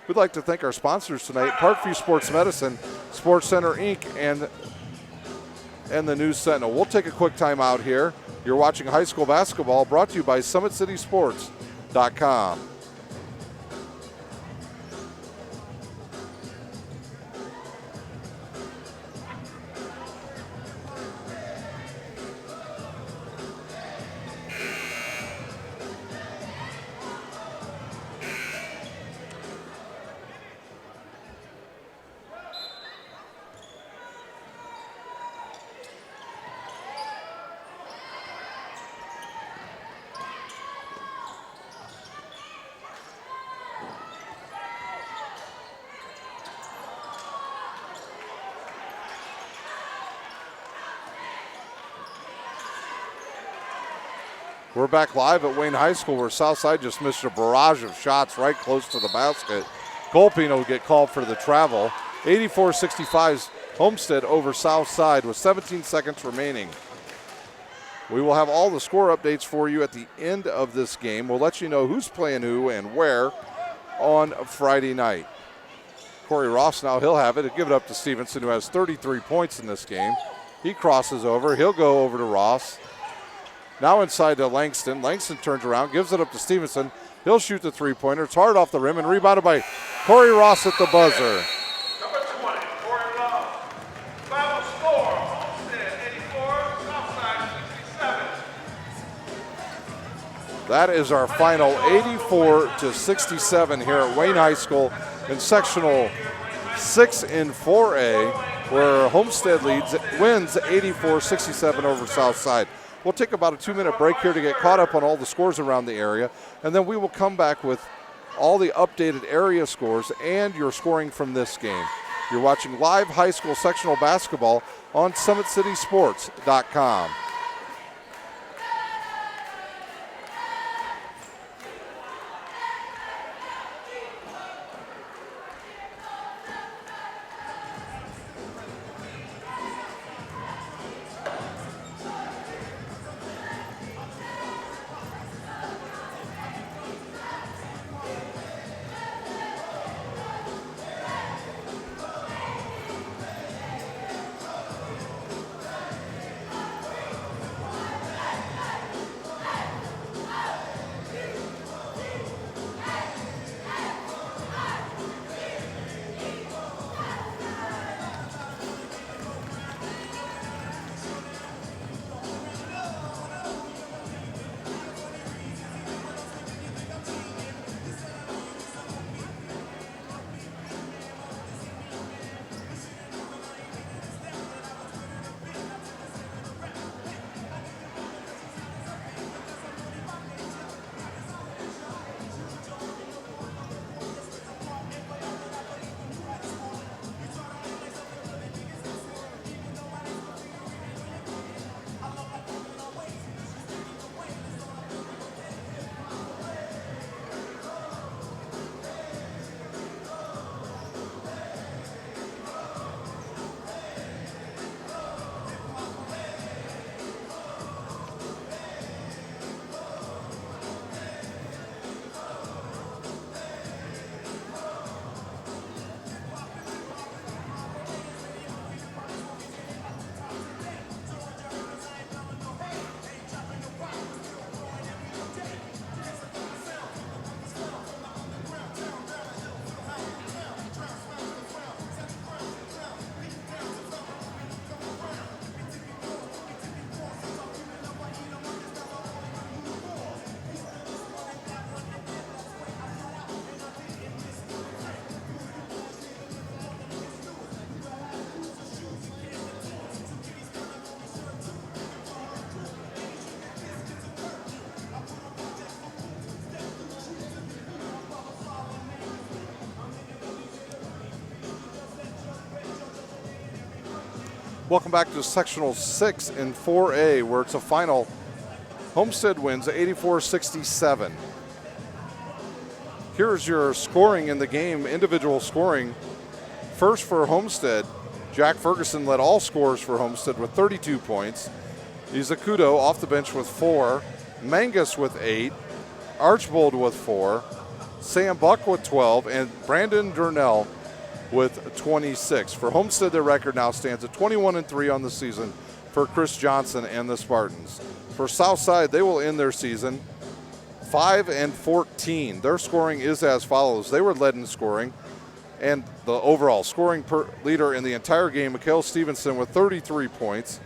Speaker 2: We'd like to thank our sponsors tonight, Parkview Sports Medicine, Sports Center Inc., and the News Sentinel. We'll take a quick timeout here. You're watching high school basketball brought to you by SummitCitySports.com. We're back live at Wayne High School where Southside just missed a barrage of shots right close to the basket. Colpin will get called for the travel. 84-65 Homestead over Southside with 17 seconds remaining. We will have all the score updates for you at the end of this game. We'll let you know who's playing who and where on Friday night. Corey Ross now, he'll have it. He'll give it up to Stevenson, who has 33 points in this game. He crosses over. He'll go over to Ross. Now inside to Langston. Langston turns around, gives it up to Stevenson. He'll shoot the three-pointer. It's hard off the rim and rebounded by Corey Ross at the buzzer.
Speaker 3: Number 20, Corey Ross. Final score, Homestead 84, Southside 67.
Speaker 2: That is our final 84-67 here at Wayne High School in sectional 6 in 4A, where Homestead wins 84-67 over Southside. We'll take about a 2-minute break here to get caught up on all the scores around the area, and then we will come back with all the updated area scores and your scoring from this game. You're watching live high school sectional basketball on SummitCitySports.com. Welcome back to Sectional 6 in 4A, where it's a final. Homestead wins 84-67. Here's your scoring in the game, individual scoring. First for Homestead, Jack Ferguson led all scorers for Homestead with 32 points. Izakudo off the bench with 4. Mangus with 8. Archbold with 4. Sam Buck with 12. And Brandon Durnell with 26. For Homestead, their record now stands at 21-3 on the season for Chris Johnson and the Spartans. For Southside, they will end their season 5-14. Their scoring is as follows. They were led in scoring, and the overall scoring leader in the entire game, Mikhail Stevenson, with 33 points,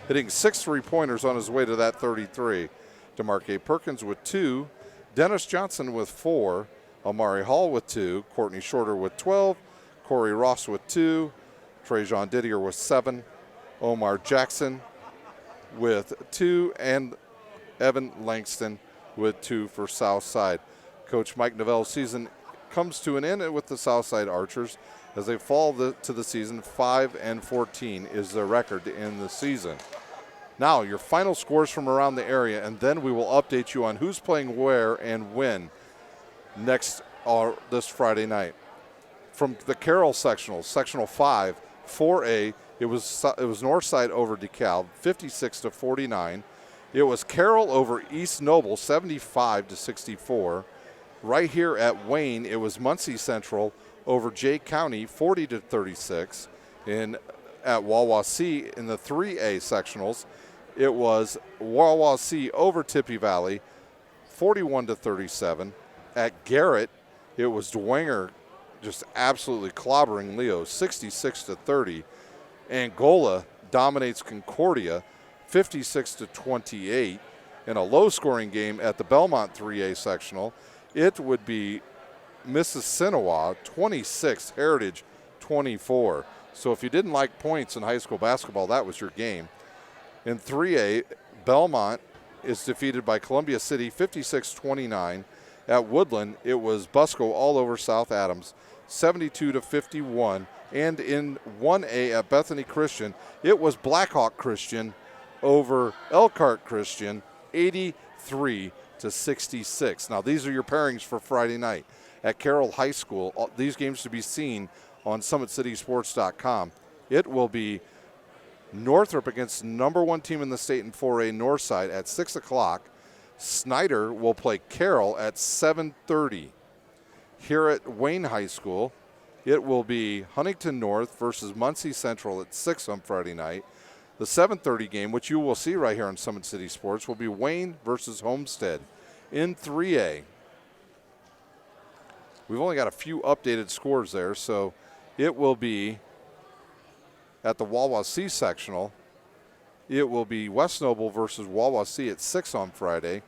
Speaker 2: hitting 6 3-pointers on his way to that 33. DeMarque Perkins with 2. Dennis Johnson with 4. Amari Hall with 2, Courtney Shorter with 12, Corey Ross with 2, Trajan Didier with 7, Omar Jackson with 2, and Evan Langston with 2 for Southside. Coach Mike Novell's season comes to an end with the Southside Archers as they fall to the season. 5-14 is their record in the season. Now, your final scores from around the area, and then we will update you on who's playing where and when next this Friday night. From the Carroll sectionals, sectional 5, 4A, it was Northside over DeKalb, 56-49. It was Carroll over East Noble, 75-64. Right here at Wayne, it was Muncie Central over Jay County, 40-36. At Wawasee in the 3A sectionals, it was Wawasee over Tippy Valley, 41-37. At Garrett, it was Dwenger just absolutely clobbering Leo, 66-30. Angola dominates Concordia, 56-28. In a low-scoring game at the Belmont 3A sectional, it would be Mississinewa 26, Heritage 24. So if you didn't like points in high school basketball, that was your game. In 3A, Belmont is defeated by Columbia City 56-29. At Woodland, it was Busco all over South Adams, 72-51. And in 1A at Bethany Christian, it was Blackhawk Christian over Elkhart Christian, 83-66. Now, these are your pairings for Friday night. At Carroll High School, these games to be seen on SummitCitySports.com. It will be Northrop against number 1 team in the state in 4A, Northside, at 6 o'clock. Snyder will play Carroll at 7:30. Here at Wayne High School, it will be Huntington North versus Muncie Central at 6 on Friday night. The 7:30 game, which you will see right here on Summit City Sports, will be Wayne versus Homestead. In 3A, we've only got a few updated scores there, so it will be at the Wawasee sectional. It will be West Noble versus Wawasee at 6 on Friday.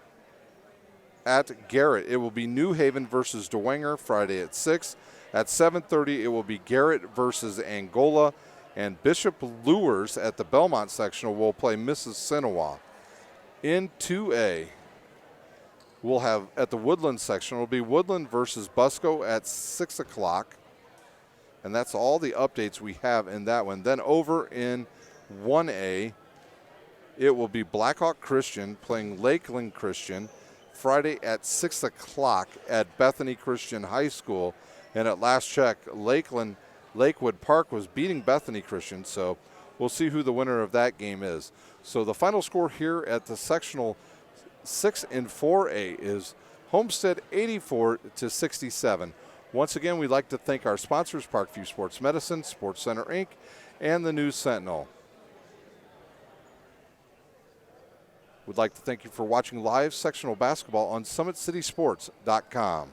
Speaker 2: At Garrett, it will be New Haven versus Dwenger Friday at 6. At 7:30, it will be Garrett versus Angola. And Bishop Lures at the Belmont sectional will play Mississinewa. In 2A, we'll have at the Woodland section, it will be Woodland versus Busco at 6 o'clock. And that's all the updates we have in that one. Then over in 1A, it will be Blackhawk Christian playing Lakeland Christian Friday at 6 o'clock at Bethany Christian High School. And at last check, Lakewood Park was beating Bethany Christian, so we'll see who the winner of that game is. So the final score here at the sectional 6 in 4A is Homestead 84-67. Once again, we'd like to thank our sponsors, Parkview Sports Medicine, Sports Center Inc., and the News Sentinel. We'd like to thank you for watching live sectional basketball on SummitCitySports.com.